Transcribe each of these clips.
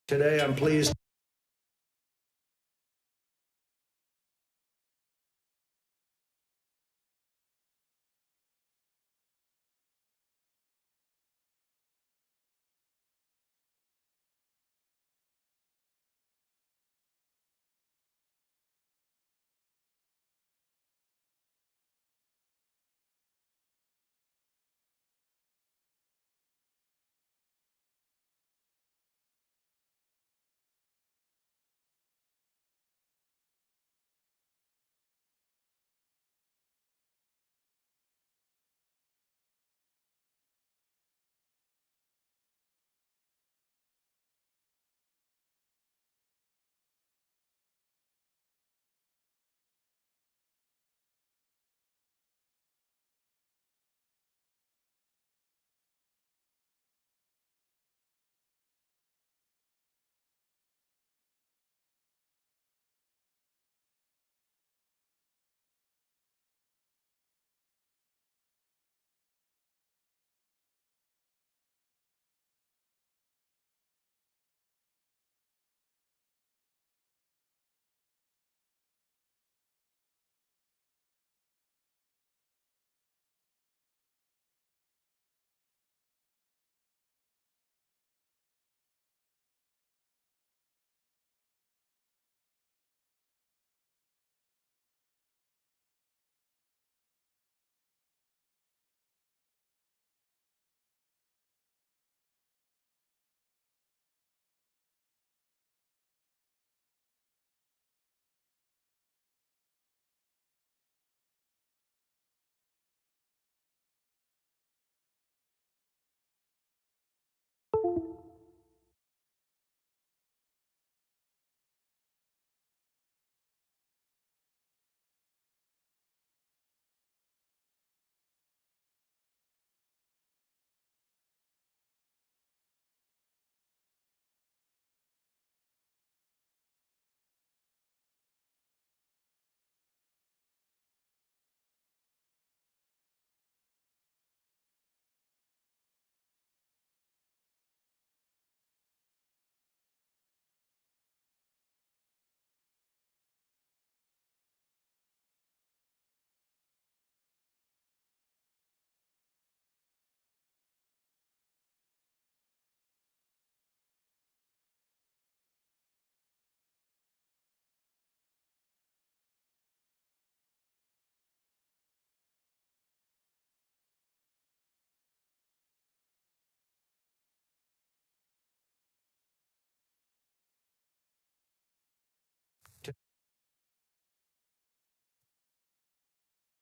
Today, I'm pleased.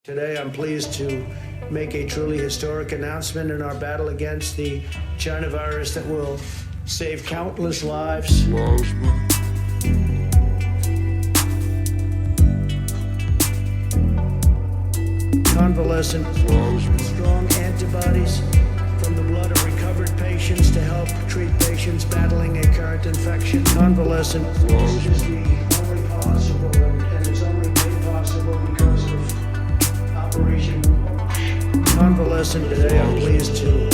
Today, I'm pleased to make a truly historic announcement in our battle against the China virus that will save countless lives. Convalescent, strong antibodies from the blood of recovered patients to help treat patients battling a current infection. Convalescent, this is the only possible, and it's only made possible because of Operation Convalescent. Today, I'm pleased to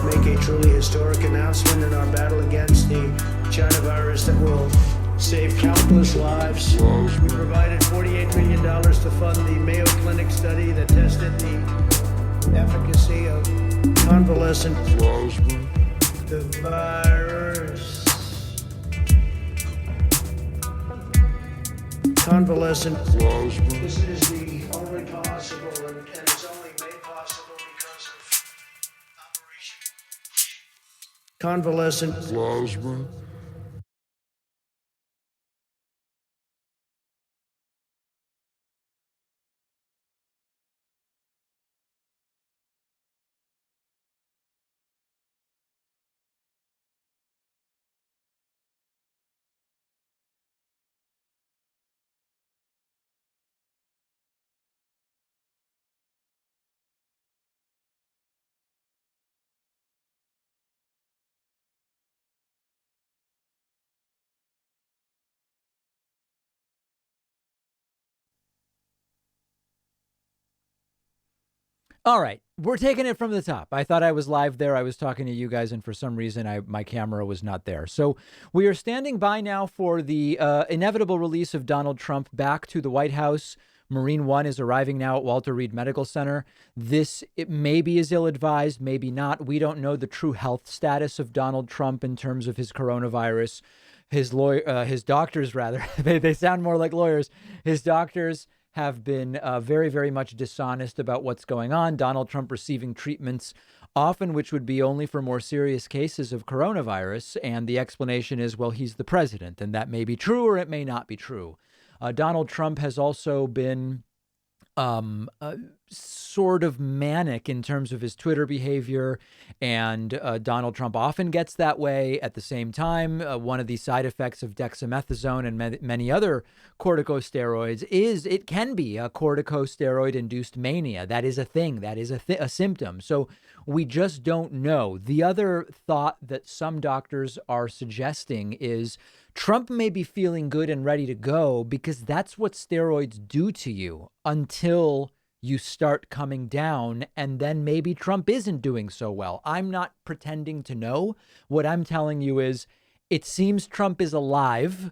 make a truly historic announcement in our battle against the China virus that will save countless lives. We provided $48 million to fund the Mayo Clinic study that tested the efficacy of convalescent. The virus. Convalescent. This is the only possible, and it's only made possible because of Operation Convalescent Plasma. All right. We're taking it from the top. I thought I was live there. I was talking to you guys, and for some reason, my camera was not there. So we are standing by now for the inevitable release of Donald Trump back to the White House. Marine One is arriving now at Walter Reed Medical Center. It maybe is ill-advised, maybe not. We don't know the true health status of Donald Trump in terms of his coronavirus. His doctors, rather, they sound more like lawyers. His doctors have been very, very much dishonest about what's going on. Donald Trump receiving treatments, often which would be only for more serious cases of coronavirus. And the explanation is, well, he's the president, and that may be true or it may not be true. Donald Trump has also been sort of manic in terms of his Twitter behavior. And Donald Trump often gets that way. At the same time, one of the side effects of dexamethasone and many other corticosteroids is it can be a corticosteroid-induced mania. That is a thing. That is a symptom. So we just don't know. The other thought that some doctors are suggesting is Trump may be feeling good and ready to go because that's what steroids do to you until you start coming down, and then maybe Trump isn't doing so well. I'm not pretending to know. What I'm telling you is it seems Trump is alive,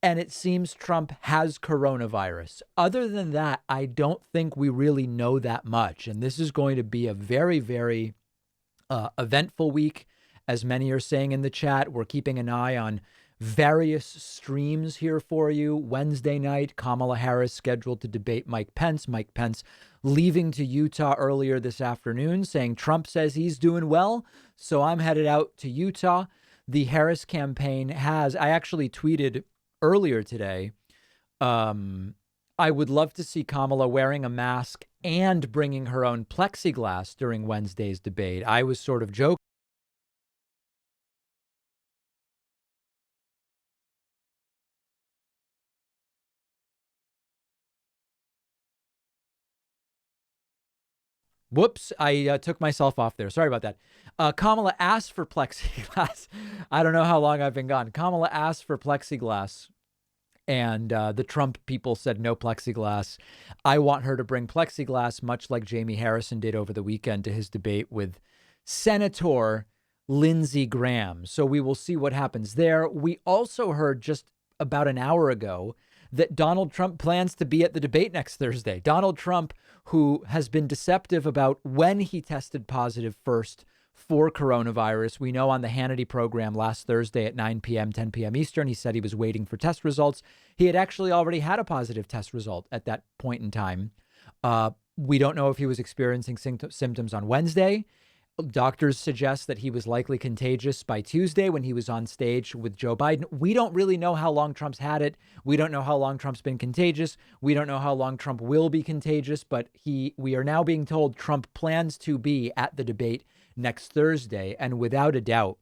and it seems Trump has coronavirus. Other than that, I don't think we really know that much, and this is going to be a very, very eventful week, as many are saying in the chat. We're keeping an eye on various streams here for you. Wednesday night, Kamala Harris scheduled to debate Mike Pence. Mike Pence leaving to Utah earlier this afternoon, saying Trump says he's doing well, so I'm headed out to Utah. The Harris campaign I actually tweeted earlier today, I would love to see Kamala wearing a mask and bringing her own plexiglass during Wednesday's debate. I was sort of joking. Whoops, I took myself off there. Sorry about that. Kamala asked for plexiglass. I don't know how long I've been gone. Kamala asked for plexiglass, and the Trump people said no plexiglass. I want her to bring plexiglass, much like Jamie Harrison did over the weekend to his debate with Senator Lindsey Graham. So we will see what happens there. We also heard just about an hour ago that Donald Trump plans to be at the debate next Thursday. Donald Trump, who has been deceptive about when he tested positive first for coronavirus. We know on the Hannity program last Thursday at 9 p.m., 10 p.m. Eastern, he said he was waiting for test results. He had actually already had a positive test result at that point in time. We don't know if he was experiencing symptoms on Wednesday. Doctors suggest that he was likely contagious by Tuesday when he was on stage with Joe Biden. We don't really know how long Trump's had it. We don't know how long Trump's been contagious. We don't know how long Trump will be contagious, but we are now being told Trump plans to be at the debate next Thursday. And without a doubt,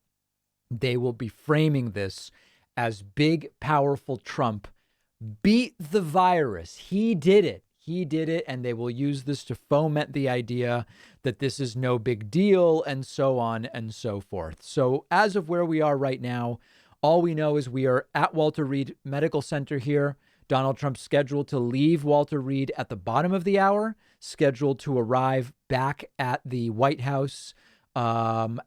they will be framing this as big, powerful Trump beat the virus. He did it. He did it, and they will use this to foment the idea that this is no big deal, and so on and so forth. So as of where we are right now, all we know is we are at Walter Reed Medical Center here. Donald Trump's scheduled to leave Walter Reed at the bottom of the hour, scheduled to arrive back at the White House 10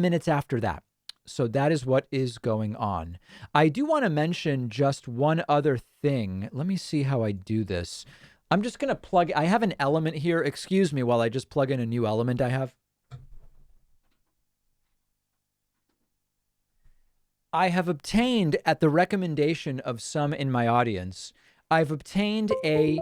minutes after that. So that is what is going on. I do want to mention just one other thing. Let me see how I do this. I'm just going to I have an element here. Excuse me while I just plug in a new element I have. I have obtained, at the recommendation of some in my audience, I've obtained there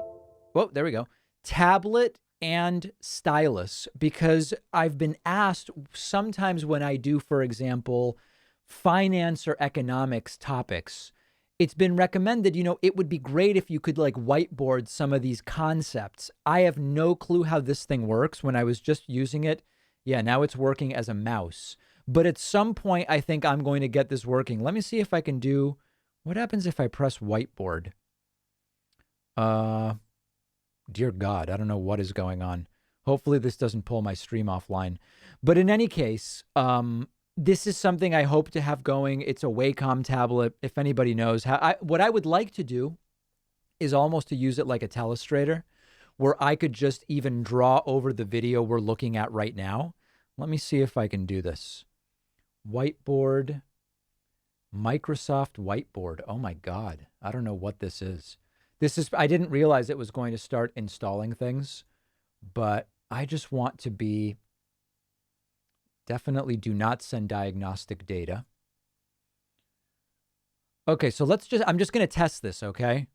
we go, tablet and stylus, because I've been asked sometimes when I do, for example, finance or economics topics, it's been recommended, it would be great if you could whiteboard some of these concepts. I have no clue how this thing works. When I was just using it, now it's working as a mouse. But at some point, I think I'm going to get this working. Let me see if I can what happens if I press whiteboard? Dear God, I don't know what is going on. Hopefully this doesn't pull my stream offline. But in any case, this is something I hope to have going. It's a Wacom tablet. If anybody knows what I would like to do is almost to use it like a telestrator, where I could just even draw over the video we're looking at right now. Let me see if I can do this. Whiteboard, Microsoft Whiteboard. Oh my God. I don't know what this is. I didn't realize it was going to start installing things, but I just want to be, definitely do not send diagnostic data. Okay, so I'm just going to test this, okay?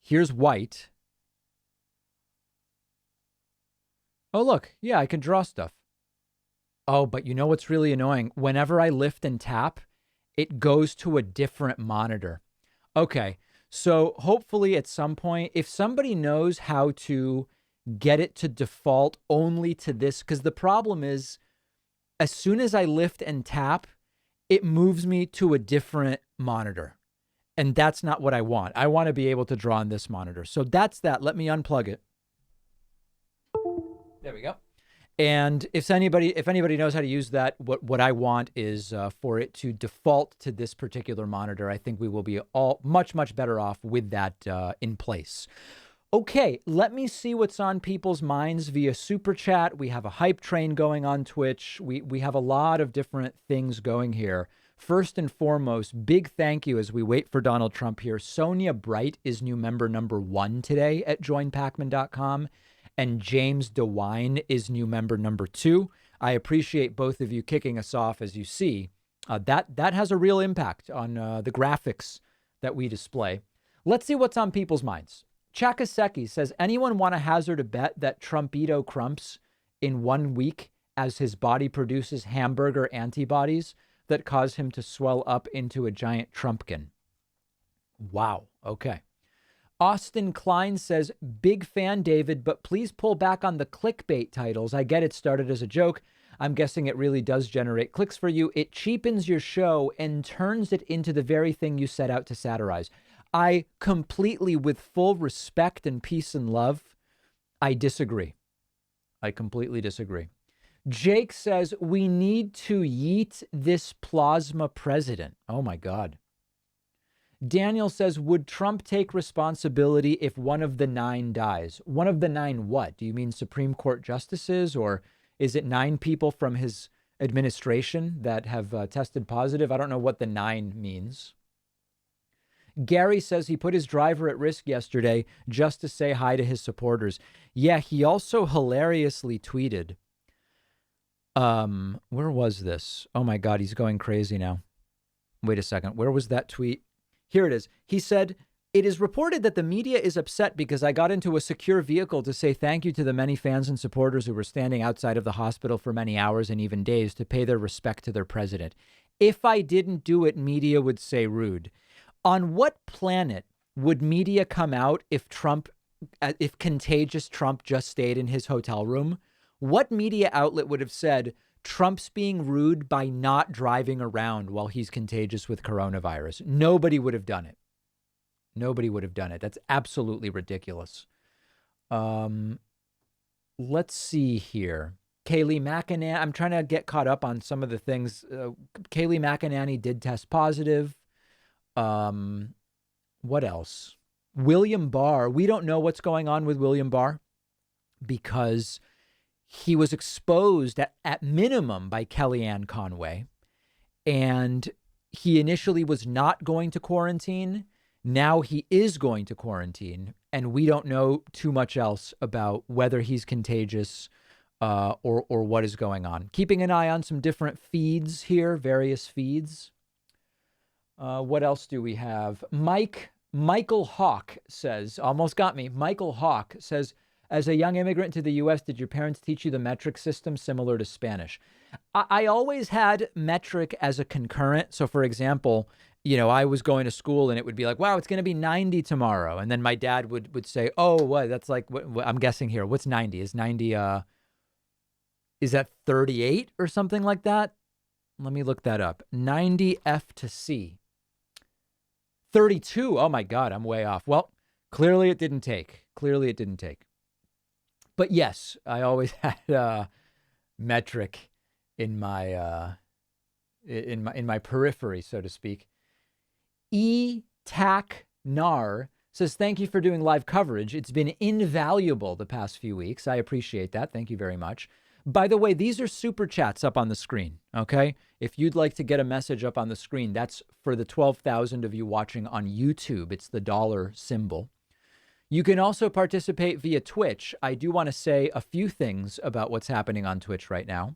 Here's white. Oh, look. Yeah, I can draw stuff. Oh, but you know what's really annoying? Whenever I lift and tap, it goes to a different monitor. Okay, so hopefully at some point, if somebody knows how to get it to default only to this, because the problem is, as soon as I lift and tap, it moves me to a different monitor. And that's not what I want. I want to be able to draw on this monitor. So that's that. Let me unplug it. There we go. And if anybody knows how to use that, what I want is for it to default to this particular monitor. I think we will be all much better off with that in place. Okay, let me see what's on people's minds via Super Chat. We have a hype train going on Twitch. We have a lot of different things going here. First and foremost, big thank you as we wait for Donald Trump here. Sonia Bright is new member number 1 today at joinpacman.com. And James DeWine is new member number 2. I appreciate both of you kicking us off. As you see, that has a real impact on the graphics that we display. Let's see what's on people's minds. Chakaseki says, anyone want to hazard a bet that Trumpito crumps in 1 week as his body produces hamburger antibodies that cause him to swell up into a giant Trumpkin? Wow. Okay. Austin Klein says, big fan, David, but please pull back on the clickbait titles. I get it started as a joke. I'm guessing it really does generate clicks for you. It cheapens your show and turns it into the very thing you set out to satirize. I completely, with full respect and peace and love, I disagree. I completely disagree. Jake says, we need to yeet this plasma president. Oh my God. Daniel says, would Trump take responsibility if one of the 9 dies? One of the 9 what? Do you mean Supreme Court justices, or is it 9 people from his administration that have tested positive? I don't know what the 9 means. Gary says he put his driver at risk yesterday just to say hi to his supporters. Yeah, he also hilariously tweeted. Where was this? Oh my God, he's going crazy now. Wait a second. Where was that tweet? Here it is. He said, it is reported that the media is upset because I got into a secure vehicle to say thank you to the many fans and supporters who were standing outside of the hospital for many hours and even days to pay their respect to their president. If I didn't do it, media would say rude. On what planet would media come out if contagious Trump just stayed in his hotel room? What media outlet would have said Trump's being rude by not driving around while he's contagious with coronavirus? Nobody would have done it. Nobody would have done it. That's absolutely ridiculous. Let's see here. Kayleigh McEnany. I'm trying to get caught up on some of the things. Kayleigh McEnany did test positive. What else? William Barr. We don't know what's going on with William Barr because he was exposed at minimum by Kellyanne Conway, and he initially was not going to quarantine. Now he is going to quarantine, and we don't know too much else about whether he's contagious or what is going on. Keeping an eye on some different feeds here, various feeds. What else do we have? Michael Hawk says, almost got me. Michael Hawk says, as a young immigrant to the U.S., did your parents teach you the metric system similar to Spanish? I always had metric as a concurrent. So, for example, I was going to school and it would be like, wow, it's going to be 90 tomorrow. And then my dad would say, oh, what? That's like, what, I'm guessing here. What's 90? Is 90, is that 38 or something like that? Let me look that up. 90 F to C. 32. Oh my God, I'm way off. Well, clearly it didn't take. But yes, I always had metric in my in my periphery, so to speak. E-Tac-Nar says, thank you for doing live coverage. It's been invaluable the past few weeks. I appreciate that. Thank you very much. By the way, these are super chats up on the screen, okay? If you'd like to get a message up on the screen, that's for the 12,000 of you watching on YouTube. It's the dollar symbol. You can also participate via Twitch. I do want to say a few things about what's happening on Twitch right now.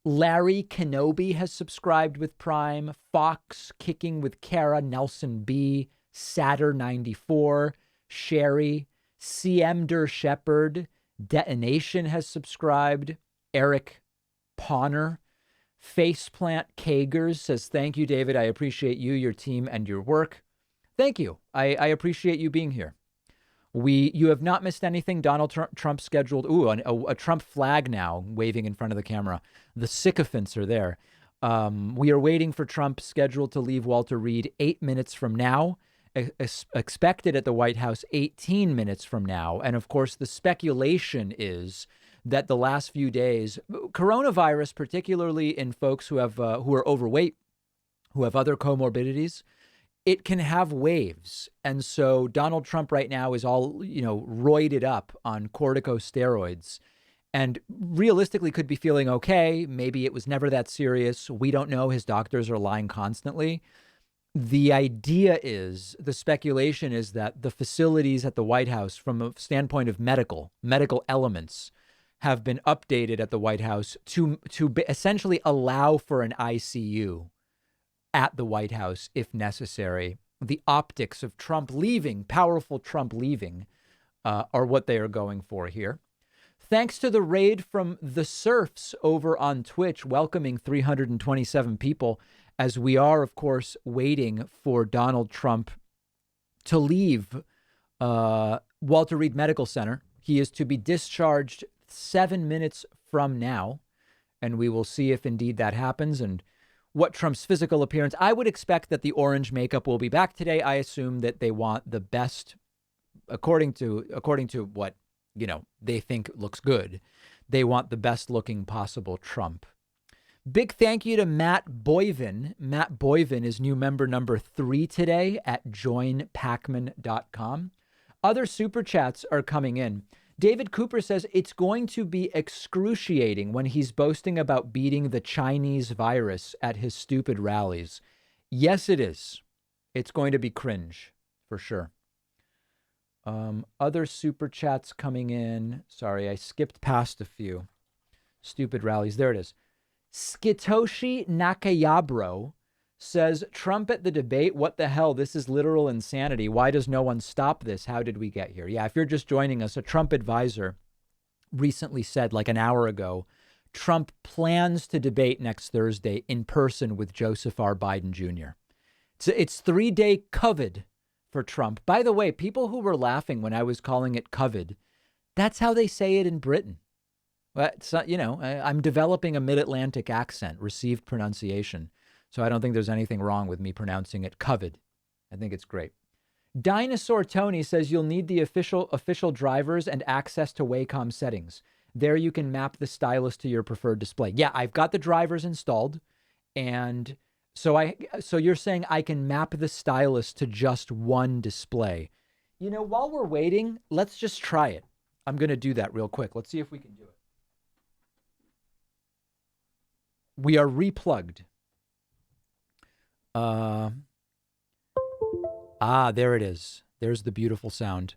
Larry Kenobi has subscribed with Prime. Fox Kicking with Kara, Nelson B, Satter94, Sherry, CM Der Shepherd, Detonation has subscribed. Eric Pawner, Faceplant Kagers says, thank you, David. I appreciate you, your team, and your work. Thank you. I appreciate you being here. You have not missed anything. Donald Trump scheduled, a Trump flag now waving in front of the camera. The sycophants are there. We are waiting for Trump scheduled to leave Walter Reed 8 minutes from now, expected at the White House 18 minutes from now. And of course, the speculation is that the last few days, coronavirus, particularly in folks who are overweight, who have other comorbidities, it can have waves. And so Donald Trump right now is all, roided up on corticosteroids and realistically could be feeling okay. Maybe it was never that serious. We don't know. His doctors are lying constantly. The idea is, the speculation is that the facilities at the White House, from a standpoint of medical elements, have been updated at the White House to essentially allow for an ICU at the White House if necessary. The optics of Trump leaving, powerful Trump leaving, are what they are going for here. Thanks to the raid from the Serfs over on Twitch, welcoming 327 people, as we are, of course, waiting for Donald Trump to leave Walter Reed Medical Center. He is to be discharged 7 minutes from now, and we will see if indeed that happens and what Trump's physical appearance. I would expect that the orange makeup will be back today. I assume that they want the best, according to what, they think looks good. They want the best looking possible Trump. Big thank you to Matt Boyvin. Matt Boyvin is new member number 3 today at joinpacman.com. Other super chats are coming in. David Cooper says it's going to be excruciating when he's boasting about beating the Chinese virus at his stupid rallies. Yes, it is. It's going to be cringe, for sure. Other super chats coming in. Sorry, I skipped past a few. Stupid rallies. There it is. Skitoshi Nakayabro says, Trump at the debate, what the hell? This is literal insanity. Why does no one stop this? How did we get here? Yeah, if you're just joining us, a Trump advisor recently said, like an hour ago, Trump plans to debate next Thursday in person with Joseph R. Biden Jr. It's 3-day COVID for Trump. By the way, people who were laughing when I was calling it COVID, that's how they say it in Britain. I'm developing a mid-Atlantic accent, received pronunciation. So I don't think there's anything wrong with me pronouncing it COVID. I think it's great. Dinosaur Tony says you'll need the official drivers and access to Wacom settings. There you can map the stylus to your preferred display. Yeah, I've got the drivers installed. And so you're saying I can map the stylus to just one display. While we're waiting, let's just try it. I'm going to do that real quick. Let's see if we can do it. We are replugged. There it is. There's the beautiful sound.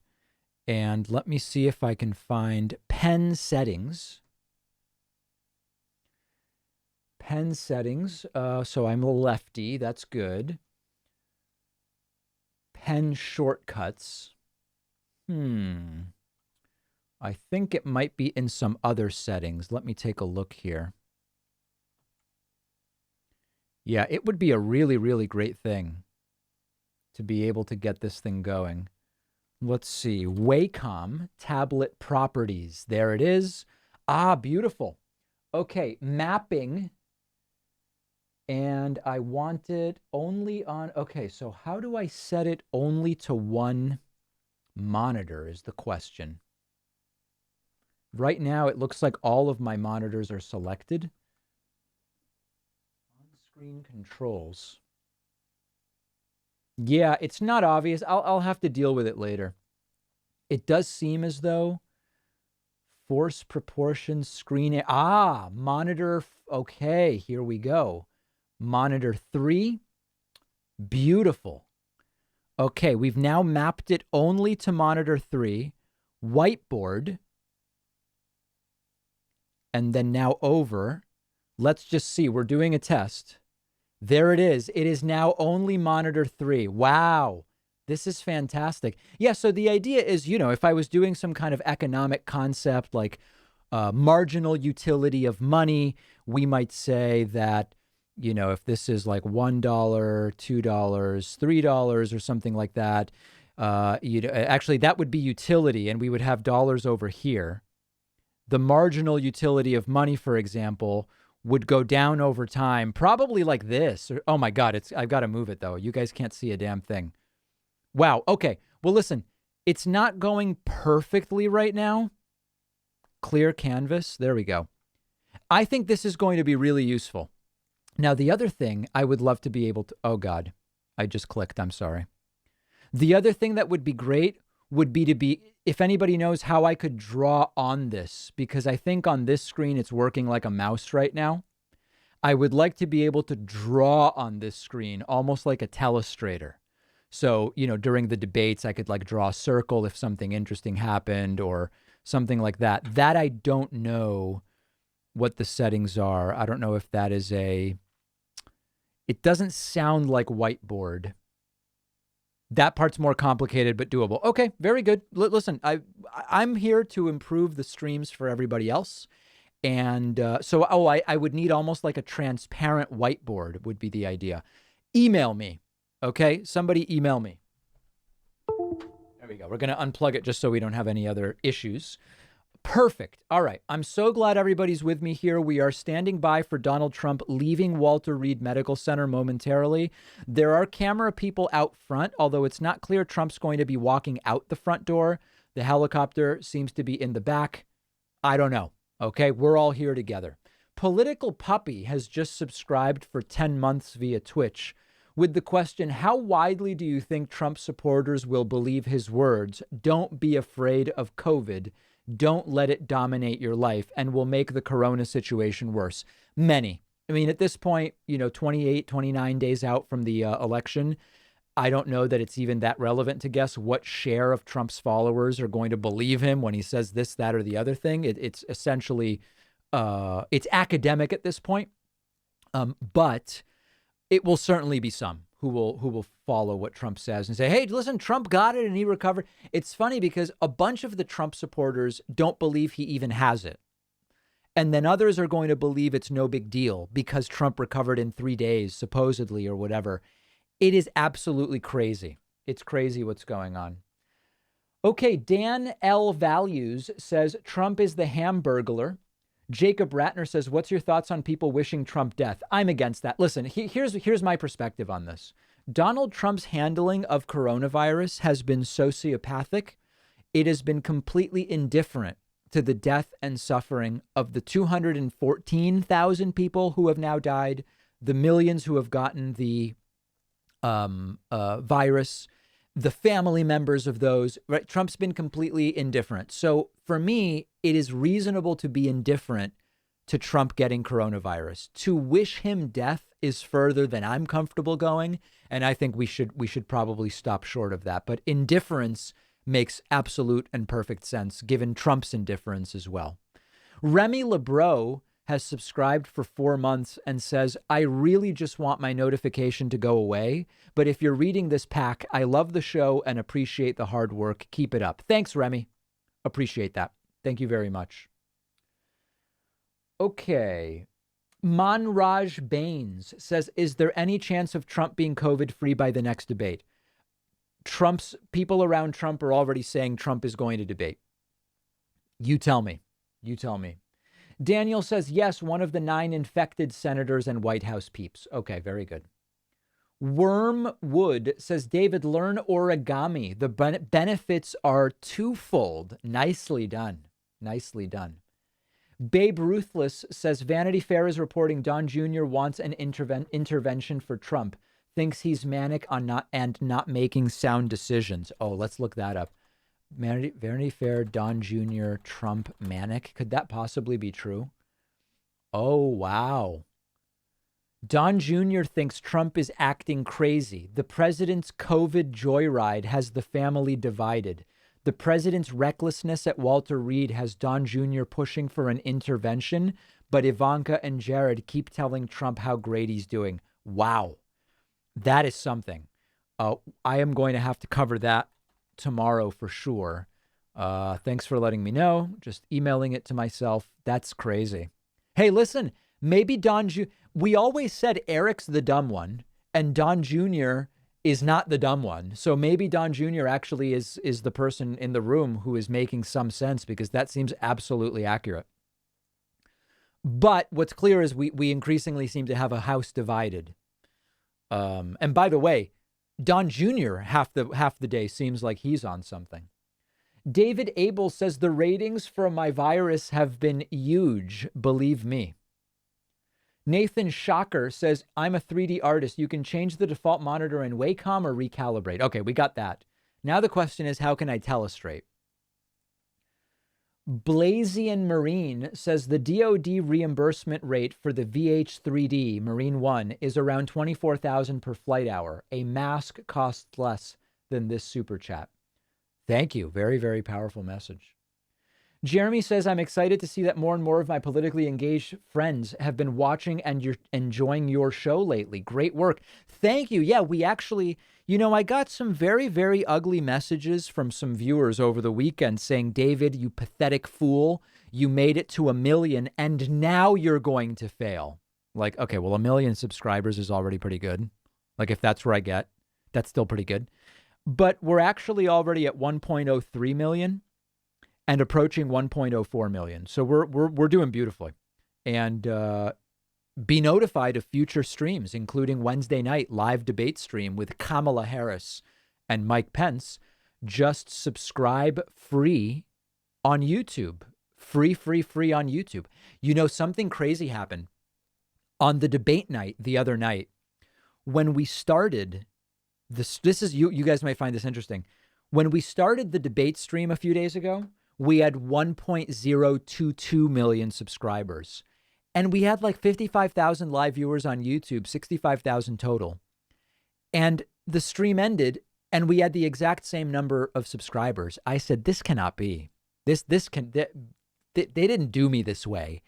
And let me see if I can find pen settings. Pen settings. So I'm a lefty. That's good. Pen shortcuts. I think it might be in some other settings. Let me take a look here. Yeah, it would be a really, really great thing to be able to get this thing going. Let's see. Wacom tablet properties. There it is. Beautiful. Okay, mapping. And I want it only on... Okay, so how do I set it only to one monitor is the question. Right now, it looks like all of my monitors are selected. On-screen controls. Yeah, it's not obvious. I'll have to deal with it later. It does seem as though force proportion screen. Monitor. Okay, here we go. Monitor 3. Beautiful. Okay, we've now mapped it only to monitor 3. Whiteboard. And then now over. Let's just see. We're doing a test. There it is. It is now only monitor 3. Wow. This is fantastic. Yeah, so the idea is, if I was doing some kind of economic concept like marginal utility of money, we might say that, if this is like $1, $2, $3 or something like that, actually that would be utility, and we would have dollars over here. The marginal utility of money, for example, would go down over time, probably like this. Oh my God, I've got to move it though. You guys can't see a damn thing. Wow. Okay. Well, listen, it's not going perfectly right now. Clear canvas. There we go. I think this is going to be really useful. Now, the other thing I would love to be able to, oh God, I just clicked. I'm sorry. The other thing that would be great would be if anybody knows how I could draw on this, because I think on this screen it's working like a mouse right now. I would like to be able to draw on this screen almost like a telestrator. So, during the debates, I could like draw a circle if something interesting happened or something like that. That I don't know what the settings are. I don't know if that is it doesn't sound like whiteboard. That part's more complicated, but doable. Okay, very good. Listen, I'm here to improve the streams for everybody else. And I would need almost like a transparent whiteboard would be the idea. Email me. Okay, somebody email me. There we go. We're going to unplug it just so we don't have any other issues. Perfect. All right. I'm so glad everybody's with me here. We are standing by for Donald Trump leaving Walter Reed Medical Center momentarily. There are camera people out front, although it's not clear Trump's going to be walking out the front door. The helicopter seems to be in the back. I don't know. Okay, we're all here together. Political Puppy has just subscribed for 10 months via Twitch with the question, how widely do you think Trump supporters will believe his words? Don't be afraid of COVID. Don't let it dominate your life and will make the corona situation worse. Many. I mean, at this point, 28, 29 days out from the election, I don't know that it's even that relevant to guess what share of Trump's followers are going to believe him when he says this, that, or the other thing. It's essentially, it's academic at this point, but it will certainly be some who will follow what Trump says and say, hey, listen, Trump got it and he recovered. It's funny because a bunch of the Trump supporters don't believe he even has it. And then others are going to believe it's no big deal because Trump recovered in 3 days, supposedly, or whatever. It is absolutely crazy. It's crazy what's going on. Okay, Dan L. Values says Trump is the Hamburglar. Jacob Ratner says, what's your thoughts on people wishing Trump death? I'm against that. Listen, here's my perspective on this. Donald Trump's handling of coronavirus has been sociopathic. It has been completely indifferent to the death and suffering of the 214,000 people who have now died, the millions who have gotten the virus, the family members of those, right? Trump's been completely indifferent. So for me, it is reasonable to be indifferent to Trump getting coronavirus. To wish him death is further than I'm comfortable going. And I think we should probably stop short of that. But indifference makes absolute and perfect sense given Trump's indifference as well. Remy Lebreau has subscribed for 4 months and says, I really just want my notification to go away. But if you're reading this pack, I love the show and appreciate the hard work. Keep it up. Thanks, Remy. Appreciate that. Thank you very much. Okay. Manraj Baines says, is there any chance of Trump being COVID-free by the next debate? Trump's people around Trump are already saying Trump is going to debate. You tell me. You tell me. Daniel says, yes, one of the 9 infected senators and White House peeps. Okay, very good. Wormwood says, David, learn origami. The benefits are twofold. Nicely done. Nicely done. Babe Ruthless says, Vanity Fair is reporting Don Jr. wants an intervention for Trump. thinks he's manic on not making sound decisions. Oh, let's look that up. Vanity Fair, Don Jr., Trump, manic. Could that possibly be true? Oh, wow. Don Jr. thinks Trump is acting crazy. The president's COVID joyride has the family divided. The president's recklessness at Walter Reed has Don Jr. pushing for an intervention, but Ivanka and Jared keep telling Trump how great he's doing. Wow. That is something. I am going to have to cover that tomorrow for sure. Thanks for letting me know. Just emailing it to myself. That's crazy. Hey, listen, maybe Don Jr. We always said Eric's the dumb one and Don Jr. is not the dumb one. So maybe Don Jr. actually is the person in the room who is making some sense, because that seems absolutely accurate. But what's clear is we increasingly seem to have a house divided. And by the way, Don Jr. half the day seems like he's on something. David Abel says the ratings for my virus have been huge, believe me. Nathan Shocker says, I'm a 3D artist. You can change the default monitor in Wacom or recalibrate. Okay, we got that. Now the question is, how can I telestrate? Blazian Marine says the DoD reimbursement rate for the VH3D Marine 1 is around $24,000 per flight hour. A mask costs less than this super chat. Thank you. Very, very powerful message. Jeremy says, I'm excited to see that more and more of my politically engaged friends have been watching and you're enjoying your show lately. Great work. Thank you. Yeah, we actually, I got some very, very ugly messages from some viewers over the weekend saying, David, you pathetic fool, you made it to 1 million and now you're going to fail. Like, okay, well, 1 million subscribers is already pretty good. Like, if that's where I get, that's still pretty good. But we're actually already at 1.03 million. And approaching 1.04 million. So we're doing beautifully. And be notified of future streams, including Wednesday night live debate stream with Kamala Harris and Mike Pence. Just subscribe free on YouTube. Free on YouTube. Something crazy happened on the debate night the other night. When we started, this is you guys might find this interesting. When we started the debate stream a few days ago, we had 1.022 million subscribers. And we had like 55,000 live viewers on YouTube, 65,000 total. And the stream ended and we had the exact same number of subscribers. I said, this cannot be. They didn't do me this way.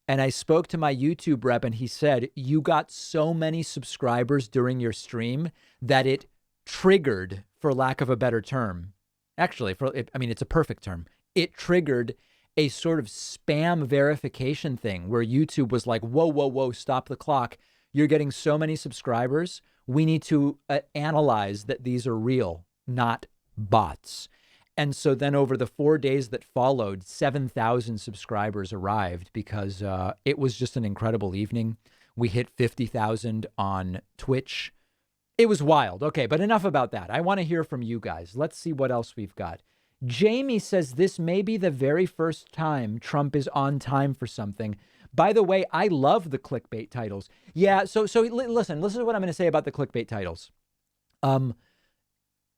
And I spoke to my YouTube rep and he said, you got so many subscribers during your stream that it triggered, for lack of a better term. Actually, it's a perfect term. It triggered a sort of spam verification thing where YouTube was like, whoa, stop the clock. You're getting so many subscribers. We need to analyze that these are real, not bots. And so then over the 4 days that followed, 7,000 subscribers arrived because it was just an incredible evening. We hit 50,000 on Twitch. It was wild. Okay, but enough about that. I want to hear from you guys. Let's see what else we've got. Jamie says this may be the very first time Trump is on time for something. By the way, I love the clickbait titles. Yeah, so listen to what I'm going to say about the clickbait titles. The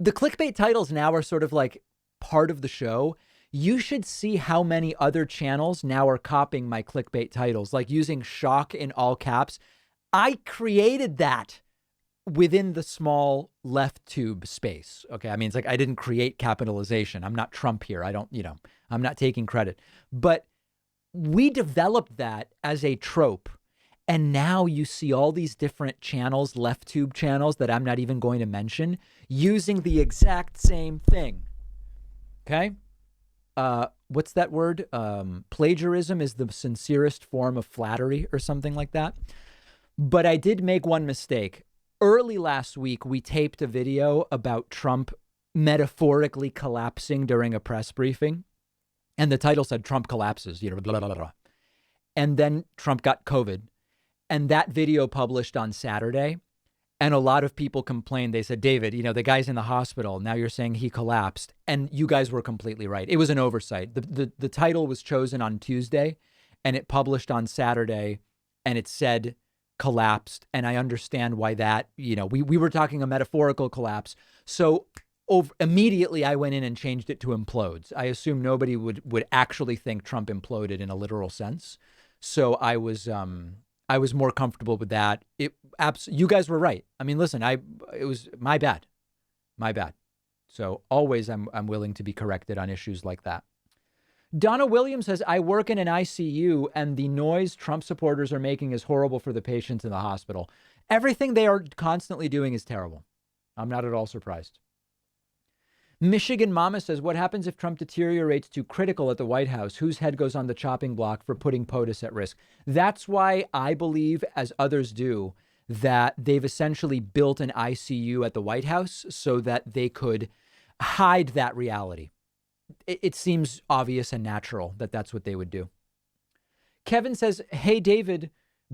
clickbait titles now are sort of like part of the show. You should see how many other channels now are copying my clickbait titles, like using shock in all caps. I created that within the small left tube space. Okay. I mean, it's like, I didn't create capitalization. I'm not Trump here. I'm not taking credit, but we developed that as a trope. And now you see all these different channels, left tube channels that I'm not even going to mention, using the exact same thing. Okay. What's that word? Plagiarism is the sincerest form of flattery or something like that. But I did make one mistake. Early last week, we taped a video about Trump metaphorically collapsing during a press briefing. And the title said Trump collapses, blah, blah, blah, blah. And then Trump got COVID. And that video published on Saturday. And a lot of people complained. They said, David, the guy's in the hospital. Now you're saying he collapsed. And you guys were completely right. It was an oversight. The title was chosen on Tuesday and it published on Saturday. And it said collapsed. And I understand why that, we were talking a metaphorical collapse. So immediately I went in and changed it to implodes. I assume nobody would actually think Trump imploded in a literal sense. So I was more comfortable with that. You guys were right. I mean, listen, it was my bad. So always I'm willing to be corrected on issues like that. Donna Williams says, I work in an ICU and the noise Trump supporters are making is horrible for the patients in the hospital. Everything they are constantly doing is terrible. I'm not at all surprised. Michigan Mama says, what happens if Trump deteriorates too critical at the White House? Whose head goes on the chopping block for putting POTUS at risk? That's why I believe, as others do, that they've essentially built an ICU at the White House so that they could hide that reality. It seems obvious and natural that that's what they would do. Kevin says, hey, David,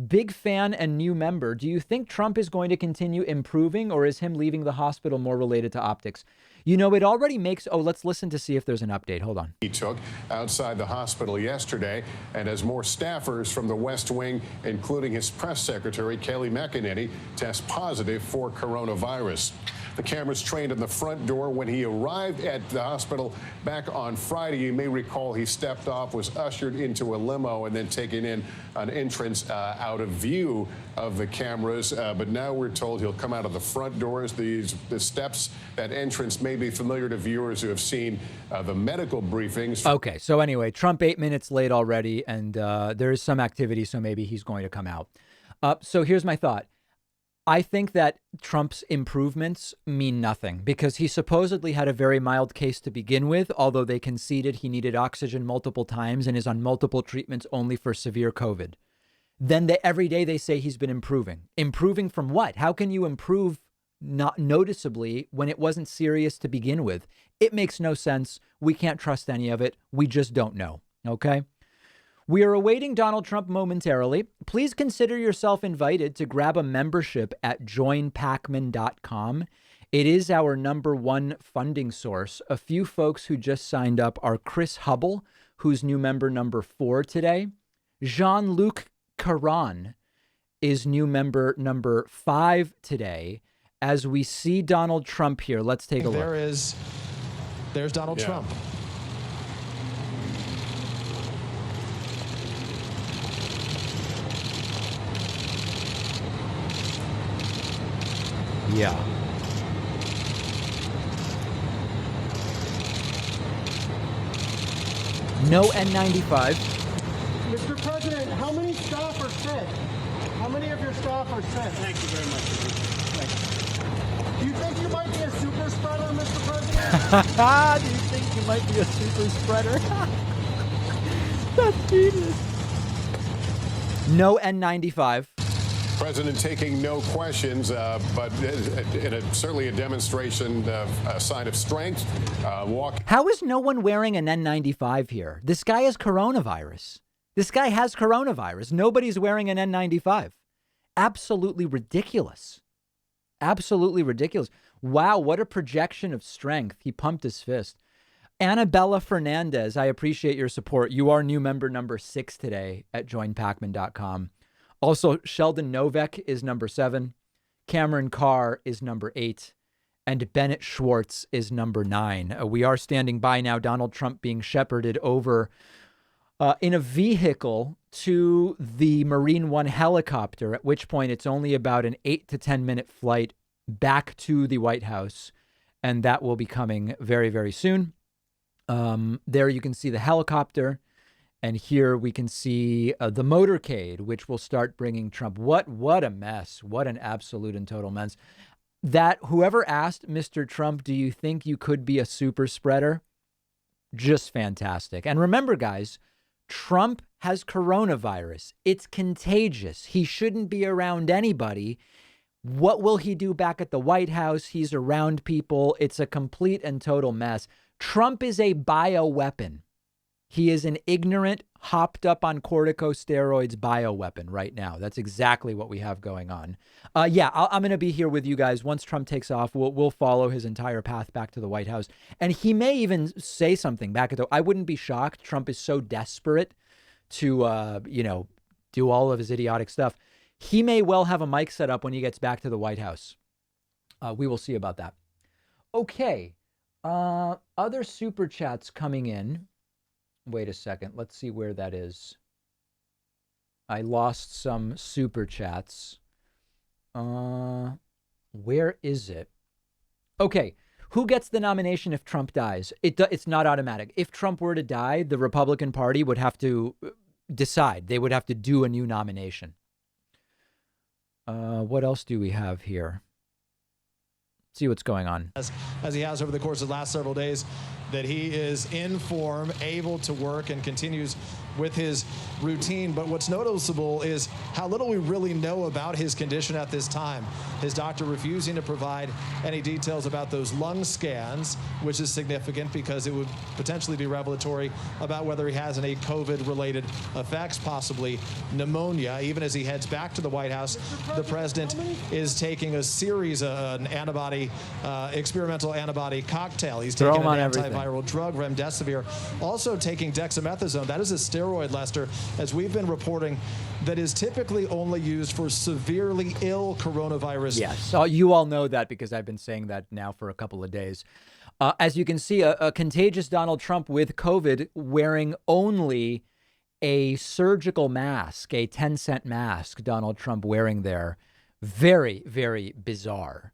big fan and new member. Do you think Trump is going to continue improving, or is him leaving the hospital more related to optics? It already makes. Oh, let's listen to see if there's an update. Hold on. He took outside the hospital yesterday, and as more staffers from the West Wing, including his press secretary, Kelly McEnany, test positive for coronavirus. The cameras trained in the front door when he arrived at the hospital back on Friday. You may recall he stepped off, was ushered into a limo, and then taken in an entrance out of view of the cameras. But now we're told he'll come out of the front doors. The steps, that entrance may be familiar to viewers who have seen the medical briefings. Okay, so anyway, Trump 8 minutes late already, and there is some activity, so maybe he's going to come out. So here's my thought. I think that Trump's improvements mean nothing because he supposedly had a very mild case to begin with, although they conceded he needed oxygen multiple times and is on multiple treatments only for severe COVID. Then every day they say he's been improving. Improving from what? How can you improve not noticeably when it wasn't serious to begin with? It makes no sense. We can't trust any of it. We just don't know. Okay? We are awaiting Donald Trump momentarily. Please consider yourself invited to grab a membership at joinpacman.com. It is our number one funding source. A few folks who just signed up are Chris Hubble, who's new member number 4 today. Jean-Luc Caron is new member number 5 today. As we see Donald Trump here, let's take a look. There's Donald Trump. Yeah. No N95. Mr. President, how many staff are sick? How many of your staff are sick? Thank you very much. Do you think you might be a super spreader, Mr. President? Do you think you might be a super spreader? That's genius. No N95. President taking no questions, but certainly a demonstration of a sign of strength. How is no one wearing an N95 here? This guy has coronavirus. Nobody's wearing an N95. Absolutely ridiculous. Absolutely ridiculous. Wow, what a projection of strength. He pumped his fist. Annabella Fernandez, I appreciate your support. You are new member number 6 today at joinpacman.com. Also, Sheldon Novak is number 7. Cameron Carr is number 8. And Bennett Schwartz is number 9. We are standing by now, Donald Trump being shepherded over in a vehicle to the Marine One helicopter, at which point it's only about an 8 to 10 minute flight back to the White House. And that will be coming very, very soon. There you can see the helicopter. And here we can see the motorcade, which will start bringing Trump. What a mess. What an absolute and total mess. That whoever asked Mr. Trump, do you think you could be a super spreader? Just fantastic. And remember, guys, Trump has coronavirus. It's contagious. He shouldn't be around anybody. What will he do back at the White House? He's around people. It's a complete and total mess. Trump is a bioweapon. He is an ignorant, hopped up on corticosteroids bioweapon right now. That's exactly what we have going on. I'm going to be here with you guys. Once Trump takes off, we'll follow his entire path back to the White House. And he may even say something back at I wouldn't be shocked. Trump is so desperate to, do all of his idiotic stuff. He may well have a mic set up when he gets back to the White House. We will see about that. Okay. Other super chats coming in. Wait a second. Let's see where that is. I lost some super chats. Where is it? Okay. Who gets the nomination if Trump dies? It's not automatic. If Trump were to die, the Republican Party would have to decide. They would have to do a new nomination. What else do we have here? See what's going on. As he has over the course of the last several days, that he is in form, able to work, and continues with his routine. But what's noticeable is how little we really know about his condition at this time. His doctor refusing to provide any details about those lung scans, which is significant because it would potentially be revelatory about whether he has any COVID-related effects, possibly pneumonia. Even as he heads back to the White House, the president is taking a series of experimental antibody cocktail. He's taking an antiviral drug, remdesivir, also taking dexamethasone. That is a steroid, Lester, as we've been reporting, that is typically only used for severely ill coronavirus. Yes, so you all know that because I've been saying that now for a couple of days. As you can see, a contagious Donald Trump with COVID wearing only a surgical mask, a 10-cent mask, Donald Trump wearing there. Very, very bizarre.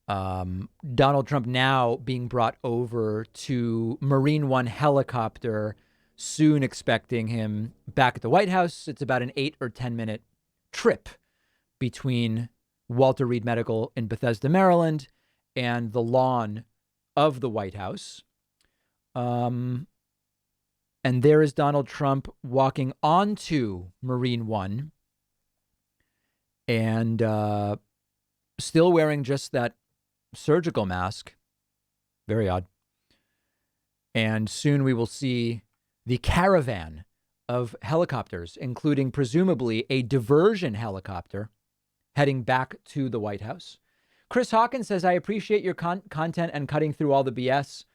Donald Trump now being brought over to Marine One helicopter, soon expecting him back at the White House. It's about an 8 or 10 minute trip between Walter Reed Medical in Bethesda, Maryland, and the lawn of the White House. And there is Donald Trump walking onto Marine One and still wearing just that surgical mask. Very odd. And soon we will see the caravan of helicopters, including presumably a diversion helicopter, heading back to the White House. Chris Hawkins says, I appreciate your content and cutting through all the BS.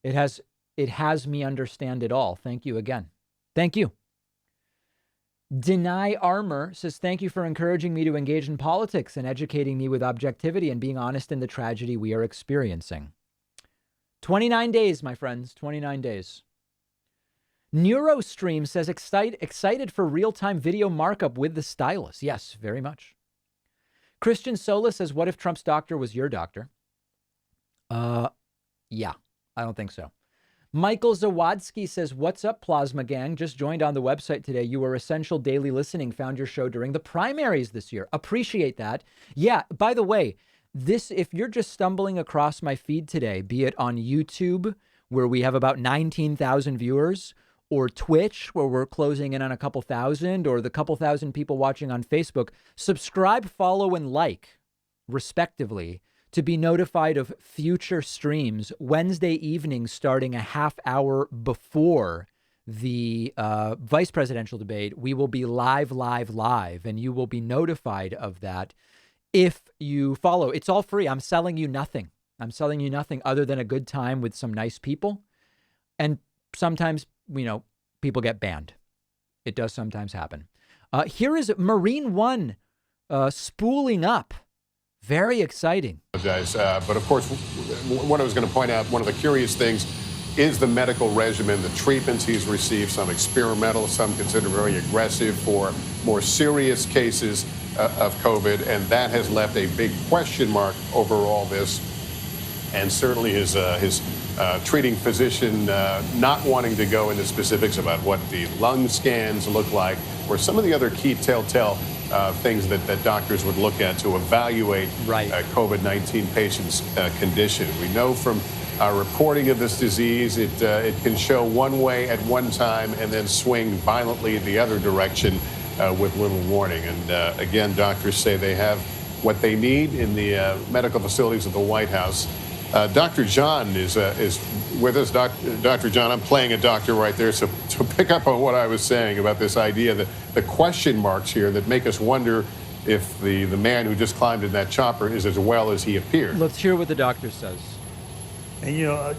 It has me understand it all. Thank you again. Thank you. Deny Armor says, thank you for encouraging me to engage in politics and educating me with objectivity and being honest in the tragedy we are experiencing. 29 days, my friends, 29 days. NeuroStream says, excited for real-time video markup with the stylus. Yes, very much. Christian Sola says, what if Trump's doctor was your doctor? Yeah, I don't think so. Michael Zawadsky says, what's up, Plasma Gang? Just joined on the website today. You were essential daily listening. Found your show during the primaries this year. Appreciate that. Yeah, by the way, if you're just stumbling across my feed today, be it on YouTube, where we have about 19,000 viewers, or Twitch, where we're closing in on a couple thousand, or the couple thousand people watching on Facebook, subscribe, follow, and like, respectively, to be notified of future streams Wednesday evening starting a half hour before the vice presidential debate. We will be live, and you will be notified of that if you follow. It's all free. I'm selling you nothing. I'm selling you nothing other than a good time with some nice people. And sometimes, people get banned. It does sometimes happen. Here is Marine One spooling up. Very exciting. But of course, what I was going to point out, one of the curious things is the medical regimen, the treatments he's received, some experimental, some considered very aggressive for more serious cases of COVID. And that has left a big question mark over all this. And certainly his treating physician not wanting to go into specifics about what the lung scans look like or some of the other key telltale things that doctors would look at to evaluate COVID-19 patients' condition. We know from our reporting of this disease, it can show one way at one time and then swing violently the other direction with little warning. And again, doctors say they have what they need in the medical facilities of the White House. Dr. John is with us. Dr. John, I'm playing a doctor right there. So to pick up on what I was saying about this idea that the question marks here that make us wonder if the man who just climbed in that chopper is as well as he appeared. Let's hear what the doctor says. And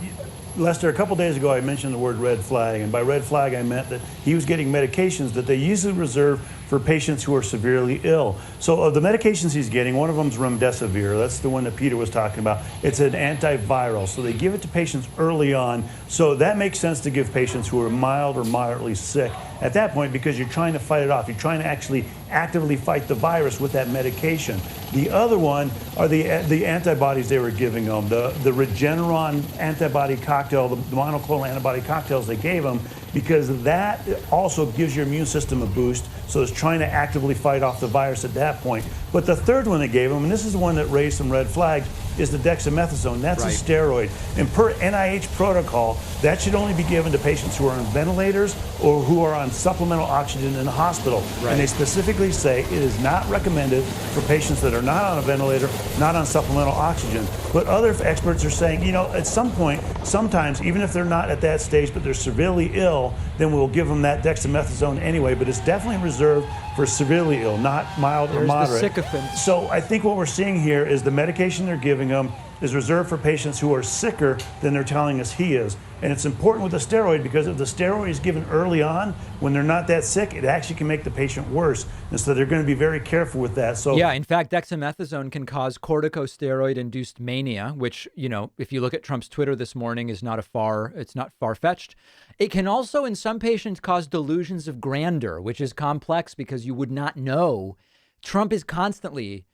Lester, a couple days ago I mentioned the word red flag, and by red flag I meant that he was getting medications that they usually reserve for patients who are severely ill. So of the medications he's getting, one of them is remdesivir. That's the one that Peter was talking about. It's an antiviral. So they give it to patients early on. So that makes sense to give patients who are mild or moderately sick at that point, because you're trying to fight it off. You're trying to actually actively fight the virus with that medication. The other one are the antibodies they were giving them, the Regeneron antibody cocktail, the monoclonal antibody cocktails they gave them, because that also gives your immune system a boost. So it's trying to actively fight off the virus at that point. But the third one they gave them, and this is the one that raised some red flags, is the dexamethasone. That's right. a steroid. And per NIH protocol, that should only be given to patients who are on ventilators or who are on supplemental oxygen in the hospital. Right. And they specifically say it is not recommended for patients that are not on a ventilator, not on supplemental oxygen. But other experts are saying, you know, at some point, sometimes, even if they're not at that stage, but they're severely ill, then we'll give them that dexamethasone anyway. But it's definitely reserved for severely ill, not mild or There's moderate. the sycophants. So I think what we're seeing here is the medication they're giving them is reserved for patients who are sicker than they're telling us he is. And it's important with the steroid, because if the steroid is given early on, when they're not that sick, it actually can make the patient worse. And so they're going to be very careful with that. So yeah, in fact, dexamethasone can cause corticosteroid-induced mania, which, you know, if you look at Trump's Twitter this morning, it's not far-fetched. It can also, in some patients, cause delusions of grandeur, which is complex because you would not know. Trump is constantly